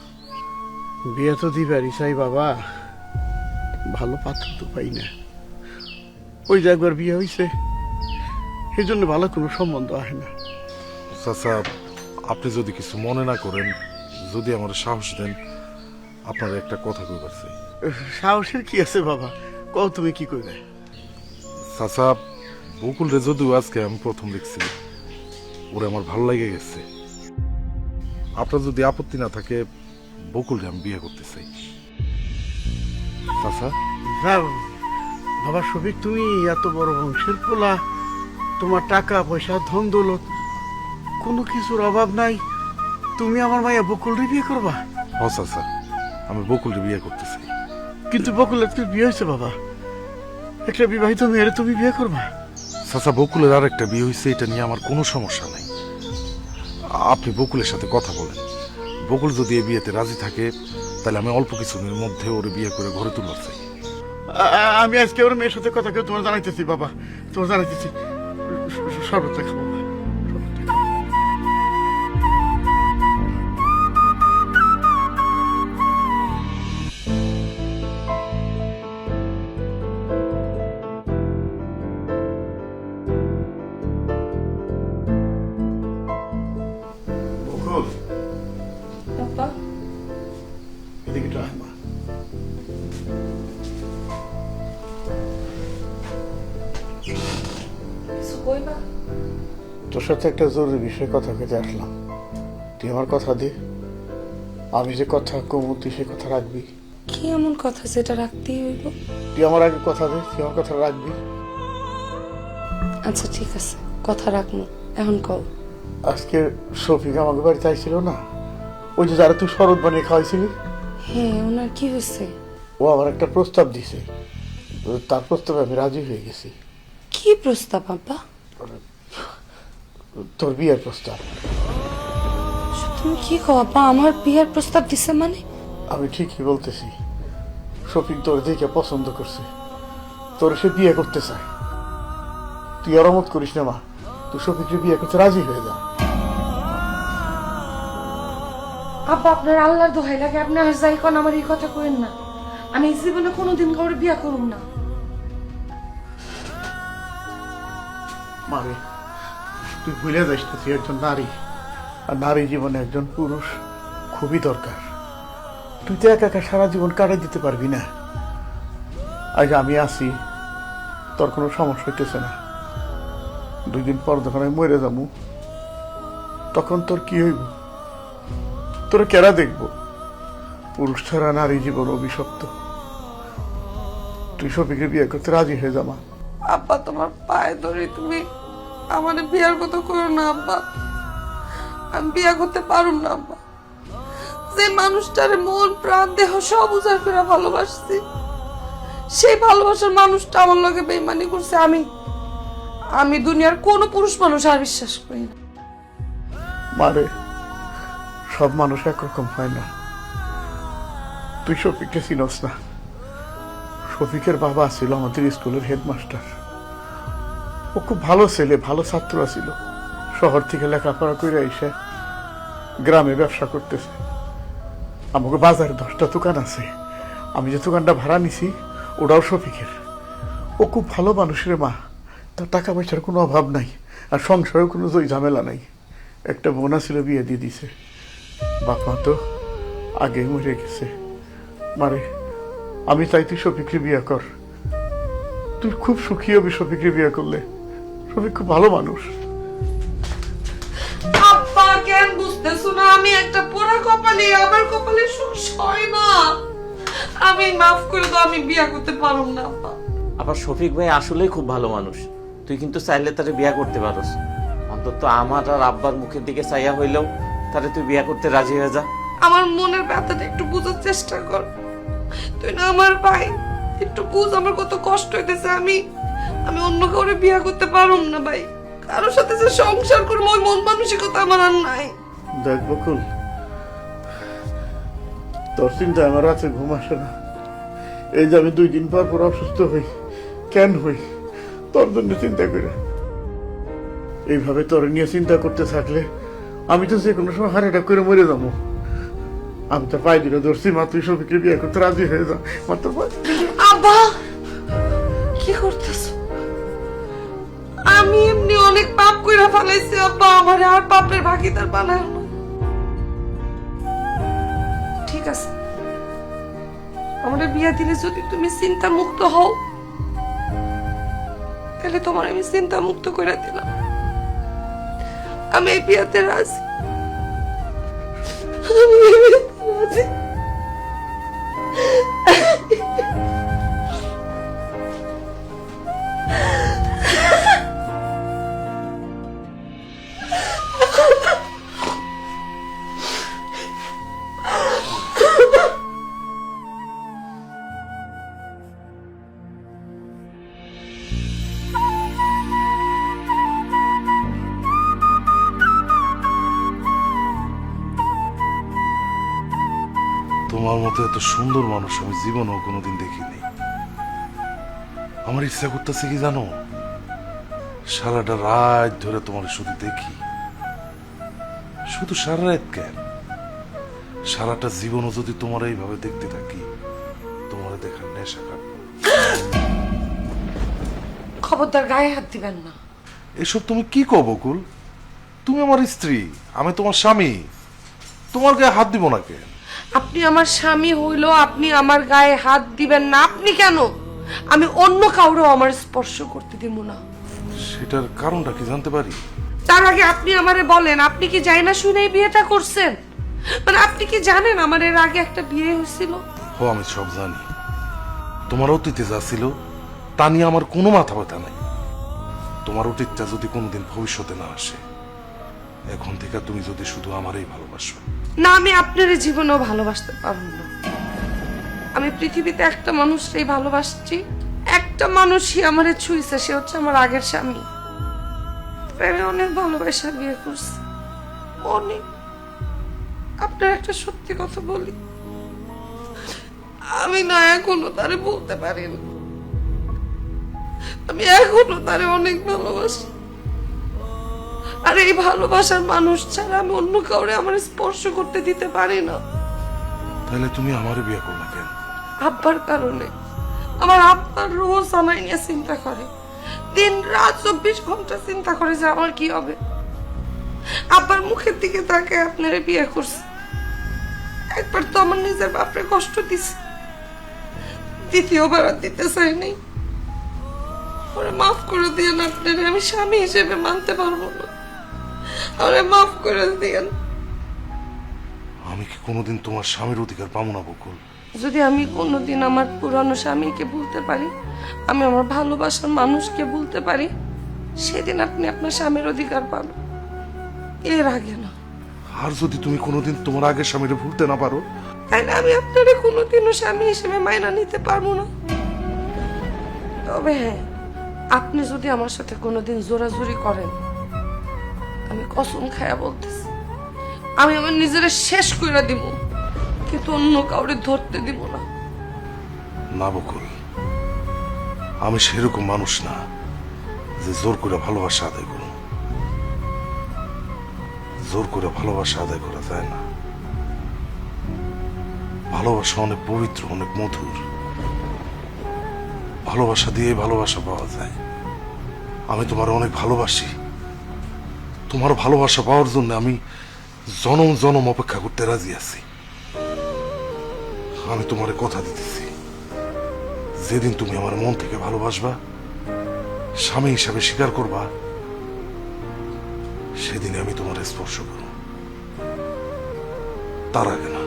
বিয়ে তো দিবারই চাই বাবা, ভালো পাত্র তো পাই না। ওই যে একবার বিয়ে হয়েছে, এই জন্য ভালো কোনো সম্বন্ধ আসে না। চাচা, আপনি যদি কিছু মনে না করেন, যদি আমার সাহস দেন, আপনার একটা কথা কইবার চাই। সাহসের কি আছে বাবা, কও তুমি কি করবে? চাচা, বকুল রে যদিও আজকে আমি প্রথম দেখছি, ওরে আমার ভালো লেগে গেছে। আপনার যদি আপত্তি না থাকে, বকুল রে আমি বিয়ে করতে চাই। চাচা, না বাবা শফিক, তুমি এত বড় বংশের পোলা, তোমার টাকা পয়সা ধন দৌলত কোনো কিছুর অভাব নাই, তুমি আমার মাইয়া বকুলরে বিয়ে করবা? হ চাচা, আমি বকুলকে বিয়ে করতেছি। কিন্তু বকুল আজকে বিয়ে হয়েছে বাবা, একটা বিবাহিত মেয়ের তুমি বিয়ে করবা? চাচা, বকুলের আর একটা বিয়ে হয়েছে, এটা নিয়ে আমার কোনো সমস্যা নাই। আপনি বকুলের সাথে কথা বলেন, বকুল যদি এই বিয়েতে রাজি থাকে তাহলে আমি অল্প কিছুদিনের মধ্যে ওরে বিয়ে করে ঘরে তুলবার চাই। আমি আজকে ওর মেয়ের সাথে কথা কেউ তোমার জানাইতেছি বাবা, তোমার জানাইতেছি। সর্বত্র খাবো না, শরবতটা খাবো। বকুল, আব্বা এদিকে একটু আয় মা। কিছু কইবা? তোর সাথে একটা জরুরি বিষয়ে কথা কইতে আসলাম। তুই আমার কথা দে, আমি যে কথা কমু তুই সে কথা রাখবি। কি এমন কথা যেটা রাখতেই হইব? তুই আমার আগে কথা দে, তুই আমার কথা রাখবি। আচ্ছা ঠিক আছে, কথা রাখবো, এখন কও। আজকে শফিক আমাকে বাড়িতে আইছিল না, ওই যে যারা তুই শরৎ বানিয়ে খাওয়াইছিলি, হ্যাঁ, ওনার কি হয়েছে? ও আমার একটা প্রস্তাব দিছে, তার প্রস্তাবে আমি রাজি হয়ে গেছি। কি প্রস্তাব আব্বা? তোর বিয়ের প্রস্তাব। তুমি কি কও আব্বা, আমার বিয়ের প্রস্তাব দিছে মানে? আমি ঠিকই বলতেছি, শফিক তোর দেখে পছন্দ করছে, তোর সে বিয়ে করতে চায়। তুই অরমত করিস না মা, তুই শফিককে বিয়ে করতে রাজি হয়ে যা। আব্বা, আপনার আল্লাহর দোহাই লাগে, আপনি আর যাই কোন আমার এই কথা কইেন না। আমি এই জীবনে কোনোদিন কাউরে বিয়া করুম না। মারে, তুই ভুলে যাস না তুই একজন নারী, আর নারী জীবনে একজন পুরুষ খুবই দরকার। তুই তো একা একা সারা জীবন কাটাই দিতে পারবি না। আজ আমি আছি, তোর কোনো সমস্যা হইতেছে না। 2 দিন পর যখন আমি মরে যাবো, তখন তোর কি হইব? তোরা কেরা দেখবো? পুরুষ ছাড়া নারী জীবন অভিশপ্ত। তুই শফিকে বিয়ে করতে রাজি হয়ে যা মা। আব্বা, তোমার পায়ে ধরে তুমি আমার বিয়ার কথা কইও না আব্বা। আমি বিয়া করতে পারুম না আব্বা। যে মানুষটারে মন প্রাণ দেহ সব উজাড় করে ভালোবাসছি, সেই ভালোবাসার মানুষটা আমার লগে বেইমানি করছে। আমি দুনিয়ার কোনো পুরুষ মানুষ আর বিশ্বাস করি না। মারে, সব মানুষ একরকম হয় না। তুই শফিককে চিনস না। শফিকের বাবা ছিল আমাদের স্কুলের হেডমাস্টার। ও খুব ভালো ছেলে, ভালো ছাত্র ছিল। শহর থেকে লেখাপড়া করে এসে গ্রামে ব্যবসা করতেছে। আমাকে বাজারে 10টা দোকান আছে, আমি যে দোকানটা ভাড়া নিছি ওটাও শফিকের। ও খুব ভালো মানুষের মা, তার টাকা পয়সার কোনো অভাব নাই, আর সংসারেও কোনো জয় ঝামেলা নাই। একটা বোনা ছিল, বিয়ে দিয়ে দিছে। বাপ মা তো আগে মরে গেছে। মারে, আমি চাই তুই শফিককে বিয়ে কর। তুই খুব সুখী হবি শফিককে বিয়ে করলে। শফিক খুব ভালো মানুষ। আব্বা, কেন বুঝতেছো না? আমি একটা পোড়া কপালে, আমার কপালে সুখ হয় না। আমি মাফ করে দাও, আমি বিয়া করতে পারুম না আব্বা। আবার শফিক ভাই আসলেই খুব ভালো মানুষ, তুই কিন্তু চাইলে তারে বিয়া করতে পারোস। অন্তত আমার আর আব্বার মুখের দিকে চাইয়া হইলেও তারে তুই বিয়া করতে রাজি হয়ে যা। আমার মনের ব্যথাটা একটু বোঝার চেষ্টা কর। তুই না আমার ভাই, একটু বুঝ আমার কত কষ্ট হইতেছে। আমি অন্য কাউরে বিয়া করতে পারুম না ভাই। কারোর সাথে যে সংসার করবো ওই মন মানসিকতা আমার আর নাই। দেখ বকুল, তোর চিন্তা আমার রাতে ঘুম আসে না। এই যে আমি 2 দিন পর পর অসুস্থ হই, কেন হই? তোর জন্য চিন্তা করে। এইভাবে তোর নিয়ে চিন্তা করতে থাকলে আমি তো যে কোনো সময় হার্ট অ্যাটাক করে মরে যাবো। আমি তো পাই দিলে ধরছি, মা তুই শফিককে বিয়ে করতে রাজি হয়ে যা। মাত্র আব্বা, কি করতেছ? আমি এমনি অনেক পাপ কইরা ফেলাইছি আব্বা, আমার আর পাপের ভাগিদার বানায় না। ঠিক আছে, আমার বিয়া দিলে যদি তুমি চিন্তা মুক্ত হও, তাহলে তোমার আমি চিন্তা মুক্ত করে দিলাম। আমি এই বিয়াতে রাজি। আমি এই বিয়াতে রাজি। তোমার মতো এত সুন্দর মানুষ আমি জীবনেও কোনোদিন দেখিনি। আমার ইচ্ছা করতেছে কি জানো, সারাটা রাত ধরে তোমার শুধু দেখি। শুধু সারা রাত কেন, সারাটা জীবনও যদি তোমার এইভাবে দেখতে থাকি, তোমার দেখার নেশা কাটবে। খবরদার গায়ে হাত দিবেন না। এসব তুমি কি কও বকুল? তুমি আমার স্ত্রী, আমি তোমার স্বামী, তোমার গায়ে হাত দিব না কেন? আপনি আমার স্বামী হইলো আপনি আমার গায়ে হাত দিবেন না। আপনি কেন? আমি অন্য কাউরেও আমার স্পর্শ করতে দিব না। সেটার কারণটা কি জানতে পারি? তার আগে আপনি আমারে বলেন, আপনি কি যাই না শুনে এই বিয়েটা করছেন? মানে আপনি কি জানেন আমার এর আগে একটা বিয়ে হয়েছিল? ও আমি সব জানি। তোমার অতীতে যা ছিল তা নিয়ে আমার কোনো মাথা ব্যথা নাই। তোমার অতীতটা যদি কোনোদিন ভবিষ্যতে না আসে, এখন থেকে তুমি যদি শুধু আমারই ভালোবাসো। না, আমি আপনার জীবনেও ভালোবাসতে পারব না। আমি পৃথিবীতে একটা মানুষকেই ভালোবাসছি, একটা মানুষই আমারে ছুঁইছে, সে হচ্ছে আমার আগের স্বামী। আমি অনেক ভালোবাসা বিয়ে করছি, অনেক। আপনার একটা সত্যি কথা বলি, আমি না এখনো তারে বলতে পারি না, আমি এখনো তারে অনেক ভালোবাসি। আর এই ভালোবাসার মানুষ ছাড়া আমি অন্য কাউরে আমার স্পর্শ করতে দিতে পারি না। তাহলে তুমি আমারে বিয়ে করলে কেন? আব্বার কারণে। আমার আব্বার রোজ আমায় নিয়ে চিন্তা করে, দিন রাত 24 ঘন্টা চিন্তা করে যে আমার কি হবে। আব্বার মুখের দিকে তাকে আপনারা বিয়ে করছে। একবার তো আমার নিজের বাপরে কষ্ট দিছে, দ্বিতীয়বার আর দিতে চাইনি। ওরে মাফ করে দিয়েন আপনারা, আমি স্বামী হিসেবে মানতে পারবো না, ওরে মাফ করে দিয়েন। আমি কি কোনোদিন তোমার স্বামীর অধিকার পাবো না বকুল? যদি আমি কোনোদিন আমার পুরানো স্বামীকে ভুলতে পারি, আমি আমার ভালোবাসার মানুষকে ভুলতে পারি, সেদিন আপনি আপনার স্বামীর অধিকার পাবেন, এর আগে না। আর যদি তুমি কোনোদিন তোমার আগের স্বামীরে ভুলতে না পারো, তাইলে আমি আপনারে কোনোদিনও স্বামী হিসেবে মাইনা নিতে পারবো না। তবে হ্যাঁ, আপনি যদি আমার সাথে কোনোদিন জোরাজুরি করেন, আমি কসম খায়া বলতেছি, আমি আমার নিজের শেষ কইরা দিব, কিন্তু অন্য কাউরে ধরতে দিব না। না বকুল, আমি সেরকম মানুষ না যে জোর করে ভালোবাসা আদায় করব। জোর করে ভালোবাসা আদায় করা যায় না। ভালোবাসা অনেক পবিত্র, অনেক মধুর। ভালোবাসা দিয়ে ভালোবাসা পাওয়া যায়। আমি তোমার অনেক ভালোবাসি। তোমার ভালোবাসা পাওয়ার জন্য আমি জনম জনম অপেক্ষা করতে রাজি আছি। আমি তোমারে কথা দিতেছি, যেদিন তুমি আমার মন থেকে ভালোবাসবা, স্বামী হিসাবে স্বীকার করবা, সেদিনে আমি তোমার স্পর্শ করব, তার আগে না।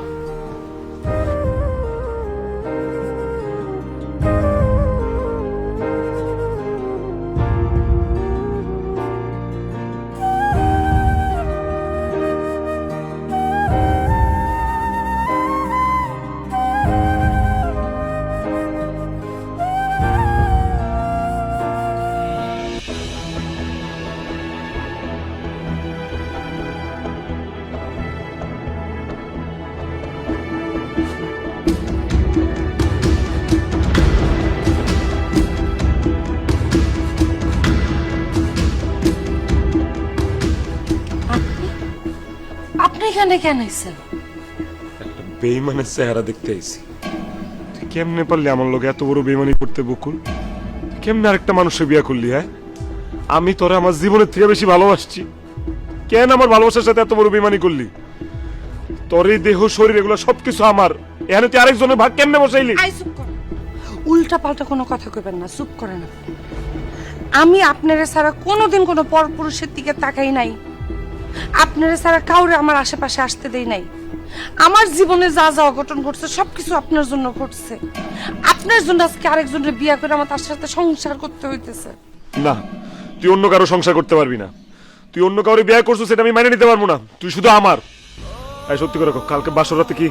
আপনি এখানে কেন আইছেন? একটা বেইমানের চেহারা দেখতে আইছি। তুই কেমনে পারলি আমার লোক এত বড় বেইমানি করতে বকুল? কেমনে আরেকটা মানুষের বিয়ে করলি? হ্যাঁ, আমি তোরা আমার জীবনের থেকে বেশি ভালোবাসছি, কেন আমার ভালোবাসার সাথে এত বড় বেইমানি করলি? তোর এই দেহ শরীর এগুলো সবকিছু আমার, এখানে তুই আরেকজনের ভাগ কেমনে বসাইলি? আই চুপ করেন, উল্টা পাল্টা কোনো কথা কইবেন না, চুপ করেন আপনি। আমি আপনারা ছাড়া কোনোদিন কোনো পরপুরুষের দিকে তাকাই নাই, আপনারা ছাড়া কাউরে আমার আশেপাশে আসতে দেই নাই। আমার জীবনে যা যা অঘটন ঘটছে সবকিছু আপনার জন্য ঘটছে। আপনার জন্য আজকে আরেকজনের বিয়ে করে আমার তার সাথে সংসার করতে হইতেছে। না, তুই অন্য কারো সংসার করতে পারবি না। তুই অন্য কারো বিয়ে করছিস, সেটা আমি মেনে নিতে পারবো না। তুই শুধু আমার। এই সত্যি করে কও, কালকে বাসর রাতে কি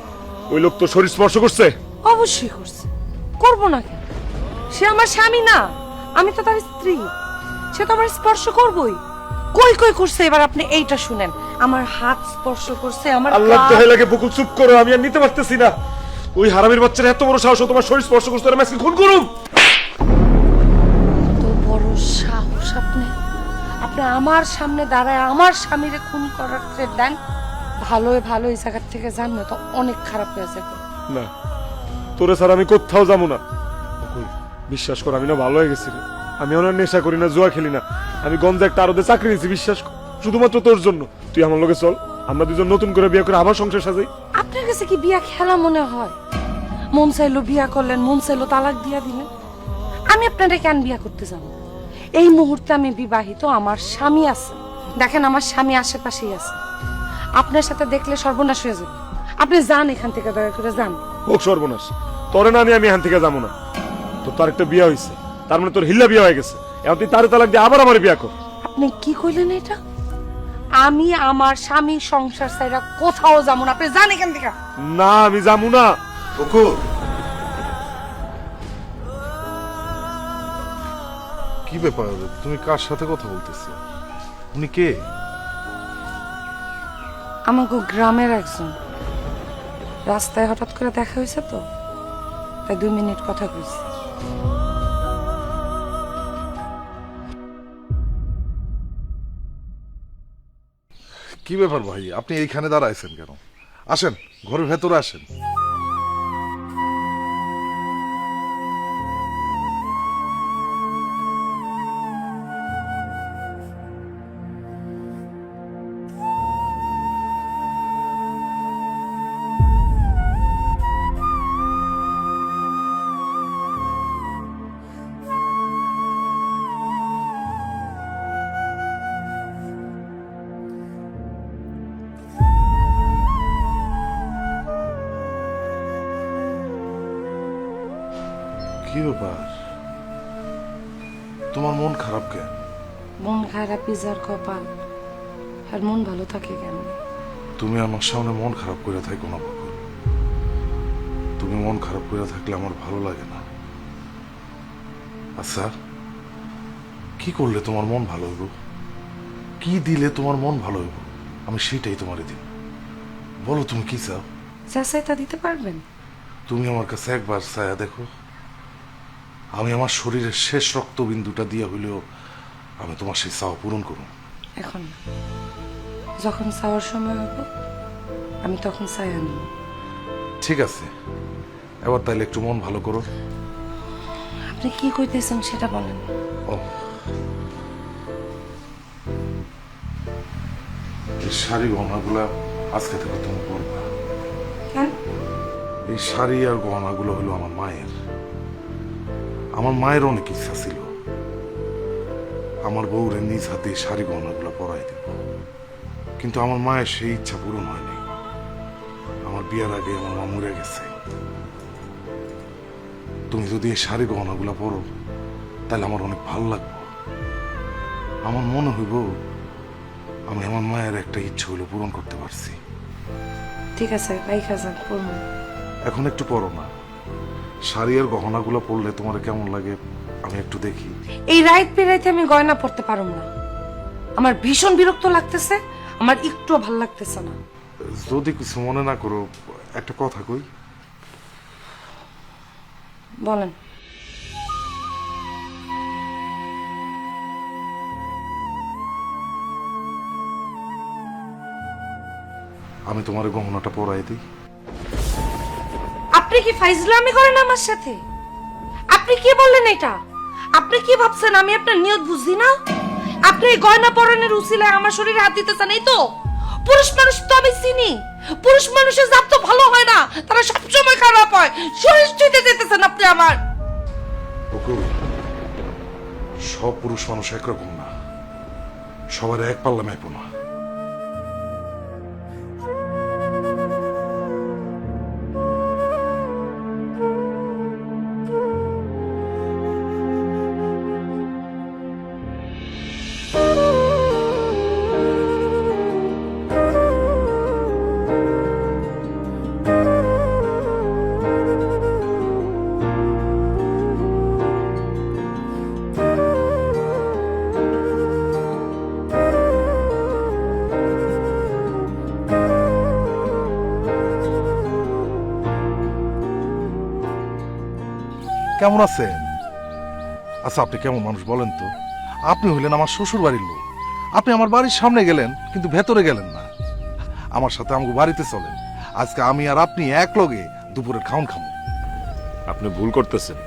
ওই লোক তোর শরীর স্পর্শ করছে? অবশ্যই করছে, করবো না কেন? সে আমার স্বামী না, আমি তো তার স্ত্রী, সে তো আমার স্পর্শ করবই। কই কই করছে এবার আপনি এইটা শুনেন। আমার হাত স্পর্শ করছে, আমার আল্লাহ তো লাগে বকুল, চুপ করো, আমি আর নিতে পারতেছি না। ওই হারামির বাচ্চার এত বড় সাহস ও তোমার শরীর স্পর্শ করতে আমি আজকে খুন করুম। তো বড় সাহস আপনি আপনি আমার সামনে দাঁড়ায় আমার স্বামীরে খুন করার থ্রেট দেন। ভালোই ভালো এই জায়গার থেকে যান না তো অনেক খারাপ হয়ে যাবে। না তোরে স্যার আমি কোথাও যাবো না। বকুল, বিশ্বাস কর আমি না ভালো হয়ে গেছি রে। আমি অনেক নেশা করি না, জুয়া খেলি না। আমি গঞ্জে একটা আরোদে চাকরি নিয়েছি, বিশ্বাস কর, শুধুমাত্র তোর জন্য। তুই আমার লগে চল, আমরা দুজন নতুন করে বিয়ে করে আবার সংসার সাজাই। আপনার কাছে কি বিয়া খেলা মনে হয়? মন চাইলো বিয়া করলেন, মন চাইলো তালাক দিয়া দিলেন। আমি আপনারা কেন বিয়া করতে যাব? এই মুহূর্তে আমি বিবাহিত, আমার স্বামী আছে। দেখেন আমার স্বামী আশেপাশেই আছে। আপনার সাথে দেখলে সর্বনাশ হয়ে যাবে। আপনি যান এখান থেকে, দয়া করে যান। হোক সর্বনাশ, তোরে না নিয়ে আমি এখান থেকে যাবো না। তোর তার একটা বিয়ে হয়েছে, তার মানে তোর হিল্লা বিয়ে হয়ে গেছে। এখন তুই তারে তালাক দিয়ে আবার আমার বিয়া কর। আপনি কি কইলেন এটা? আমি আমার স্বামী সংসার ছাইরা কোথাও যাবো না। আপনি যান এখান থেকে। না আমি যাবো না। বকুল, কি ব্যাপার? তুমি কার সাথে কথা বলতেছো? উনি কে? আমাকে গ্রামের একজন, রাস্তায় হঠাৎ করে দেখা হয়েছে তো, তাই 2 মিনিট কথা কইছি। কি ব্যাপার ভাই, আপনি এইখানে দাঁড়াইছেন কেন? আসেন, ঘরের ভেতরে আসেন। কি ব্যাপার, তোমার মন খারাপ কেন? মন খারাপ যার কপাল, আর মন ভালো থাকে কেন? তুমি আমার সামনে মন খারাপ করে থাকো না বকুল। তুমি মন খারাপ করে থাকলে আমার ভালো লাগে না। আচ্ছা, কি করলে তোমার মন ভালো হইব? কি দিলে তোমার মন ভালো হইব? আমি সেটাই তোমারে দিব। বলো তুমি কি চাও? যা চাই তা দিতে পারবেন? তুমি আমার কাছে একবার ছায়া দেখো। আমি আমার শরীরের শেষ রক্তবিন্দুটা দিয়ে হইলেও আমি তোমার সেই চাওয়া পূরণ করব। এখন না, যখন চাওয়ার সময় হবে আমি তখন চাই আনব। ঠিক আছে, এবার তাইলে একটু মন ভালো করো। আপনি কি কইতেছেন সেটা বলেন। ও, এই শাড়ি গহনাগুলা আজকে থেকে তুমি পরবা। কেন? এই শাড়ি আর গহনাগুলো হলো আমার মায়ের। আমার মায়ের অনেক ইচ্ছা ছিল আমার বউরে নিজ হাতে শাড়ি গহনাগুলো পরাই দেব, কিন্তু আমার মায়ের সেই ইচ্ছা পূরণ হয়নি। আমার বিয়ের আগে আমার মা মরে গেছে। তুমি যদি এই শাড়ি গহনাগুলো পরো তাহলে আমার অনেক ভালো লাগবে। আমার মনে হইব আমি আমার মায়ের একটা ইচ্ছা হইলো পূরণ করতে পারছি। ঠিক আছে, রাইখা যান, পড়বো। এখন একটু পরো না, শাড়ি আর গহনাগুলো পরলে তোমার কেমন লাগে আমি একটু দেখি। এই রাইত পেরাইতে আমি গয়না পড়তে পারুম না। আমার ভীষণ বিরক্ত লাগতেছে, আমার একটুও ভাল লাগতেছে না। যদি কিছু মনে না করো একটা কথা কই। বলেন। আমি তোমার গহনাটা পরাই দিই। আপনি কি ফাইজলামি করেন আমার সাথে? আপনি কি বললেন এটা? আপনি কি ভাবছেন আমি আপনার নিয়ত বুঝি না? আপনি এই গয়না পরনের উসিলায় আমার শরীরে হাত দিতেছেন, এই তো? পুরুষ মানুষ তো আমি চিনি, পুরুষ মানুষের জাত তো ভালো হয় না, তারা সবসময় খারাপ হয়। শরীর ছুঁতে দিতেছেন আপনি আমার। সব পুরুষ মানুষ একরকম না, সবার এক পাল্লা মেপো না। কেমন আছেন? আচ্ছা, আপনি কেমন মানুষ বলেন তো? আপনি হইলেন আমার শ্বশুর বাড়ির লোক। আপনি আমার বাড়ির সামনে গেলেন, কিন্তু ভেতরে গেলেন না। আমার সাথে আমাকে বাড়িতে চলেন। আজকে আমি আর আপনি এক লগে দুপুরের খাওন খাবো। আপনি ভুল করতেছেন।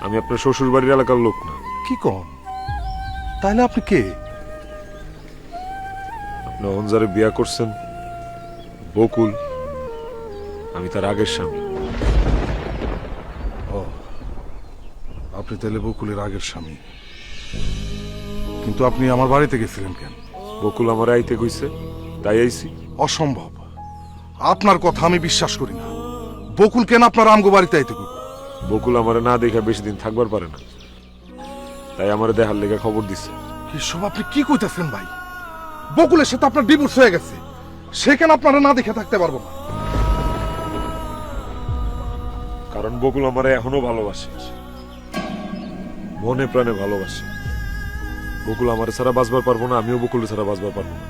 আমি আপনার শ্বশুর বাড়ির এলাকার লোক না। কি কন? তাহলে আপনি কে? আপনি অঞ্জারে বিয়া করছেন, বকুল। আমি তার আগের স্বামী। আপনি তাহলে বকুলের আগের স্বামী। কিন্তু আপনি আমার বাড়িতে গেছিলেন কেন? বকুল আমার আইতে কইছে, তাই আইছি। অসম্ভব, আপনার কথা আমি বিশ্বাস করি না। বকুল কেন আপনার আমগো বাড়িতে আইতে কইব? বকুল আমারে না দেখা বেশি দিন থাকবার পারে না, তাই আমারে দেখার লেগে খবর দিছে। এসব আপনি কি কইতাছেন ভাই? বকুলের সাথে আপনার ডিভোর্স হয়ে গেছে, সে কেন আপনারা না দেখে থাকতে পারবো না? কারণ বকুল আমারে এখনো ভালোবাসে, মনে প্রাণে ভালোবাসে। বকুল আমার ছাড়া বাঁচবার পারবো না, আমিও বকুল ছাড়া বাঁচবার পারবো না।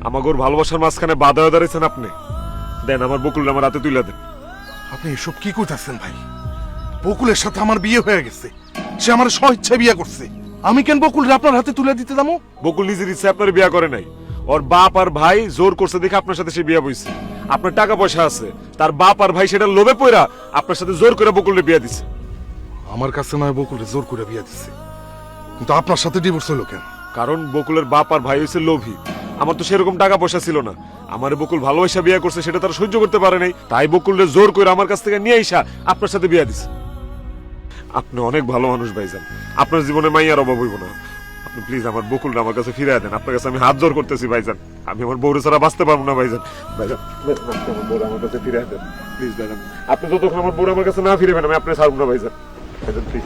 আমাগোর ভালোবাসার মাঝখানে বাধা হয়ে দাঁড়িয়েছেন আপনি। দেন আমার বকুল আমার হাতে তুলে দেন। আপনি এসব কি কইতাছেন ভাই? বকুলের সাথে আমার বিয়ে হয়ে গেছে, সে আমার স্বইচ্ছায় বিয়ে করছে। আমি কেন বকুলরে আপনার হাতে তুলে দিতে দামো? বকুল নিজের ইচ্ছে আপনার বিয়ে করে নাই, ওর বাপ আর ভাই জোর করছে দেখে আপনার সাথে সে বিয়ে বইছে। আপনার টাকা পয়সা আছে, তার বাপ আর ভাই সেটা লোভে পড়া আপনার সাথে জোর করে বকুলের বিয়ে দিছে। আমার কাছে নয় বকুলরে জোর করে বিয়ে দিছে, কিন্তু আপনার সাথে ডিভোর্স হলো কেন? কারণ বকুলের বাপ আর ভাই হইছে লোভী। আমার তো সেরকম টাকা পয়সা ছিল না, আমার বকুল ভালোবাসা বিয়ে করছে, সেটা তারা সহ্য করতে পারে নাই, তাই বকুলরে জোর করে আমার কাছ থেকে নিয়ে আইসা আপনার সাথে বিয়ে দিছে। আপনি অনেক ভালো মানুষ ভাইজান, আপনার জীবনে মাইয়ার অভাব হইব না। আপনি প্লিজ আমার বকুলটা আমার কাছে ফিরিয়ে দেন। আপনার কাছে আমি হাত জোর করতেছি ভাইজান, আমি আমার বউরে ছাড়া বাঁচতে পারবো না ভাইজান। ভাইজান আপনি আমার বউর আমার কাছে ফিরিয়ে দেন প্লিজ ভাইজান। আপনি যতক্ষণ আমার বউর আমার কাছে না ফিরেবেন আমি আপনি ছাড়বো না ভাইজান। ভাইজান প্লিজ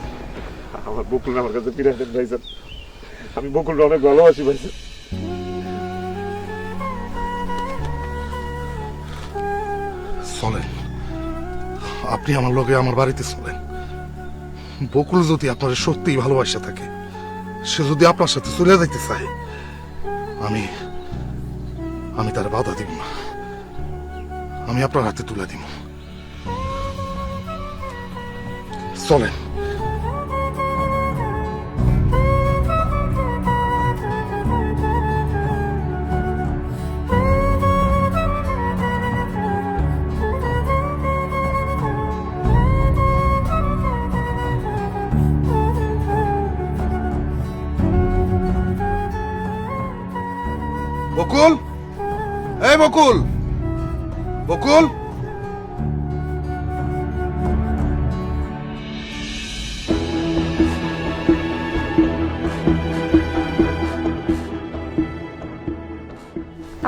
আমার বকুল আমার কাছে ফিরিয়ে দেন ভাইজান, আমি বকুলটা অনেক ভালোবাসি ভাইজান। চলেন, আপনি আমার লগে আমার বাড়িতে চলেন। বকুল যদি আপনার সত্যিই ভালোবাসা থাকে, সে যদি আপনার সাথে চলে যাইতে চায়, আমি তার বাধা দিব না, আমি আপনার হাতে তুলে দিব। চলেন। বকুল, এই বকুল, বকুল।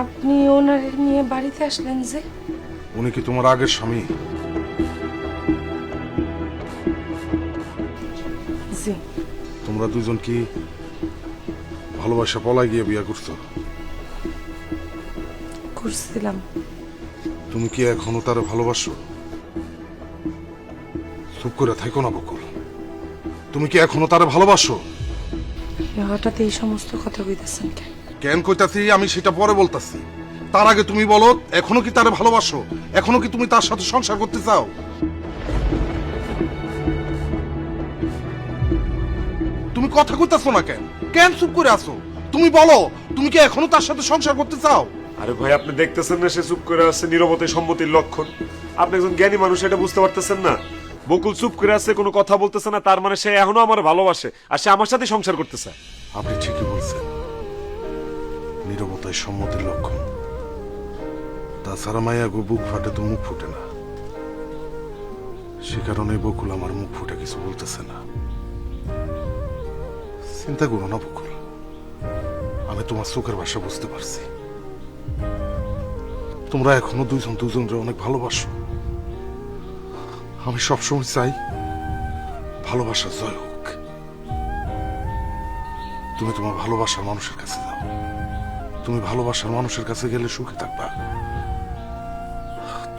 আপনি ওনারে নিয়ে বাড়িতে আসলেন যে? উনি কি তোমার আগের স্বামী? জি। তোমরা দুজন কি ভালোবাসা পলায় গিয়ে বিয়ে করছো? করছিলাম। তুমি কি এখনো তার ভালোবাসো? চুপ করে থাকো না বকুল, তুমি কি এখনো তার ভালোবাসো? হঠাৎ এই সমস্ত কথা কইতেছেন কেন? কেন কইতাছি আমি সেটা পরে বলতাছি, তার আগে তুমি বলো, এখনো কি তার ভালোবাসো? এখনো কি তুমি তার সাথে সংসার করতে চাও? তুমি কথা কইতাছো না কেন? কেন চুপ করে আছো? তুমি বলো, তুমি কি এখনো তার সাথে সংসার করতে চাও? আরে ভাই আপনি দেখতেছেন না সে চুপ করে আছে, নীরবতাই সম্মতির লক্ষণ। আপনি একজন জ্ঞানী মানুষ, এটা বুঝতে পারতেছেন না? বকুল চুপ করে আছে, কোনো কথা বলতেছে না, তার মানে সে এখনো আমার ভালোবাসে আর সে আমার সাথে সংসার করতে চায়। আপনি ঠিকই বলছেন, নীরবতাই সম্মতির লক্ষণ। তাছাড়া মায়া গো বুক ফাটে তো মুখ ফুটে না, সে কারণে বকুল আমার মুখ ফুটে কিছু বলতেছে না। চিন্তা করো না বকুল, আমি তোমার চোখের ভাষা বুঝতে পারছি। তোমরা এখনো দুজন দুজনরে অনেক ভালোবাসো। আমি সবসময় চাই ভালোবাসা জয় হোক। তুমি তোমার ভালোবাসার মানুষের কাছে যাও, তুমি ভালোবাসার মানুষের কাছে গেলে সুখে থাকবা।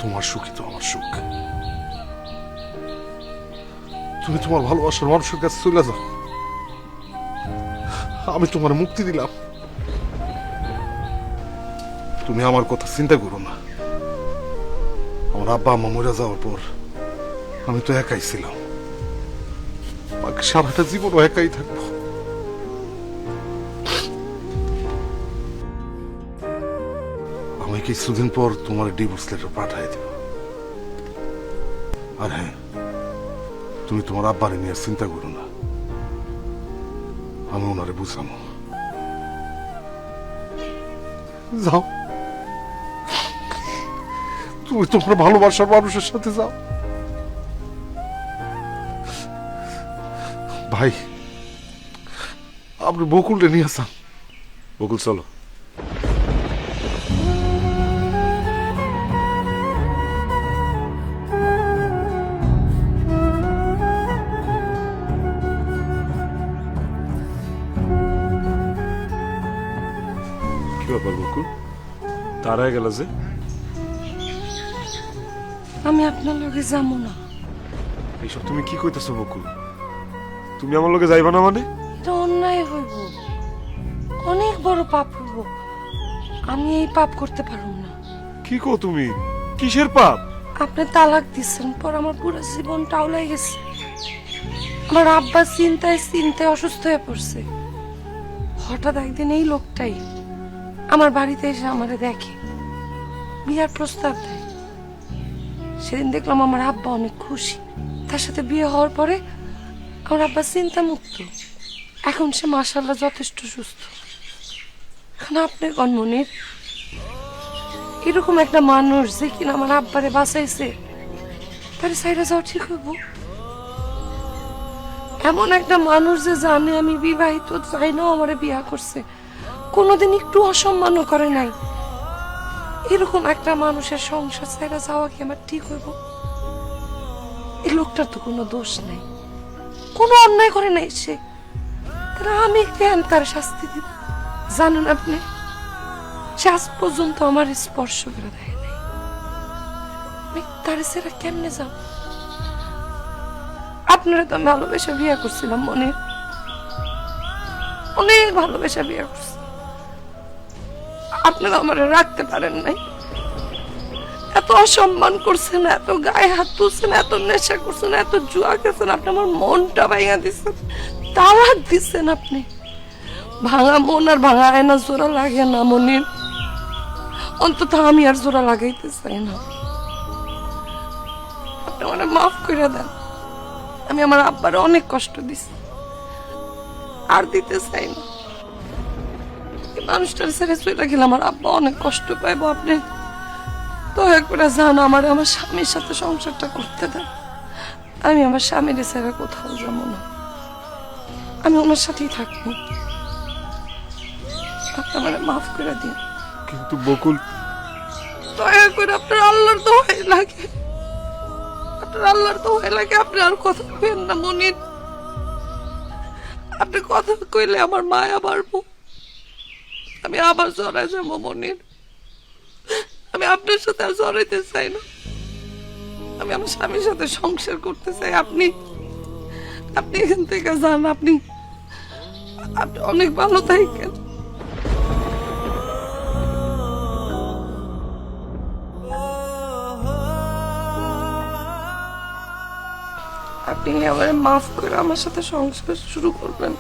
তোমার সুখই তো আমার সুখ। তুমি তোমার ভালোবাসার মানুষের কাছে চলে যাও, আমি তোমার মুক্তি দিলাম। তুমি আমার কথা চিন্তা করো না। আমার আব্বা আম্মা মরে যাওয়ার পর আমি তো একাই ছিলাম, বাকি সারাটা জীবনও একাই থাকবো। আমি কিছুদিন পর তোমার ডিভোর্স লেটার পাঠাই দেব। আর হ্যাঁ, তুমি তোমার আব্বারে নিয়ে চিন্তা করো না, আমি ওনারে বুঝাবো। যাও, তুমি তোমার ভালোবাসার মানুষের সাথে যাও। ভাই, আপনি বকুলরে নিয়ে আসেন। বকুল চলো। কি ব্যাপার বকুল, তারা গেল যে? আমি আপনার লগে যাবো না। এইসব তুমি কি কইতেছো বকুল? তুমি আমার লগে যাইবা না মানে? এটা অন্যায় হইব, অনেক বড় পাপ হইব। আমি এই পাপ করতে পারব না। কি কো তুমি? কিসের পাপ? আপনি তালাক দিচ্ছেন পর আমার পুরো জীবনটা আউলাই গেছে। আমার আব্বা চিন্তায় চিন্তায় অসুস্থ হয়ে পড়ছে। হঠাৎ একদিন এই লোকটাই আমার বাড়িতে এসে আমারে দেখে, বিয়ার প্রস্তাব দেয়। সেদিন দেখলাম আমার আব্বা অনেক খুশি। তার সাথে বিয়ে হওয়ার পরে আমার আব্বা চিন্তা মুক্ত। এখন সে মাশাআল্লাহ যথেষ্ট সুস্থ। এখন আপনি কনমনির এরকম একটা মানুষ যে কিনা আমার আব্বারে বাঁচাইছে, তার সাইডে যাওয়া ঠিক হইব? এমন একটা মানুষ যে জানে আমি বিবাহিত, চাই না আমারে বিয়া করছে, কোনোদিন একটু অসম্মানও করে নাই, এরকম একটা মানুষের সংসার সাইডে যাওয়া কি আমার ঠিক হইব? এই লোকটার তো কোনো দোষ নাই, কোনো অন্যায় করে নাই সে, তাহলে আমি কেন তার শাস্তি দিব? জানেন আপনি, সে আজ পর্যন্ত আমার স্পর্শ করে দেয় নাই। আমি তার সেরা কেমনে যাব? আপনারা তো আমি ভালোবেসে বিয়ে করছিলাম, মনে অনেক ভালোবেসে বিয়ে করছি। আপনারা আমার রাখতে পারেন নাই, এত অসম্মান করছেন, এত গায়ে হাত তুলছেন, এত নেশা করছেন, এত জুয়া খেয়েছেন, আপনি আমার মনটা ভাঙা দিচ্ছেন, তালাক দিচ্ছেন। আপনি ভাঙা মন আর ভাঙা আয়না জোড়া লাগে না মনির, অন্তত আমি আর জোড়া লাগাইতে চাই না। আপনি আমার মাফ করে দেন। আমি আমার আব্বার অনেক কষ্ট দিছি, আর দিতে চাই না। এই মানুষটার ছেড়ে চলে গেলে আমার আব্বা অনেক কষ্ট পাইব। আপনি দয়া করে যান, আমার স্বামীর সাথে সংসারটা করতে দেন। আমি আমার স্বামীর ছেড়ে কোথাও যাবো না, আমি ওনার সাথেই থাকবো। আপনি আমার মাফ করে দিন। কিন্তু বকুল, দয়া করে আপনার আল্লাহর দোহাই লাগে, আপনার আল্লাহর দোহাই লাগে, আপনি আর কথা কইেন না মনির। আপনি কথা কইলে আমার মায়া বাড়বো, আমি আবার জড়াই যাবো মনির। আমি আপনার সাথে আর জড়াইতে চাই না, আমি আমার স্বামীর সাথে সংসার করতে চাই। আপনি আপনি এখান থেকে যান, আপনি আপনি অনেক ভালো থাকেন। আপনি আমার মাফ করে আমার সাথে সংসার শুরু করবেন।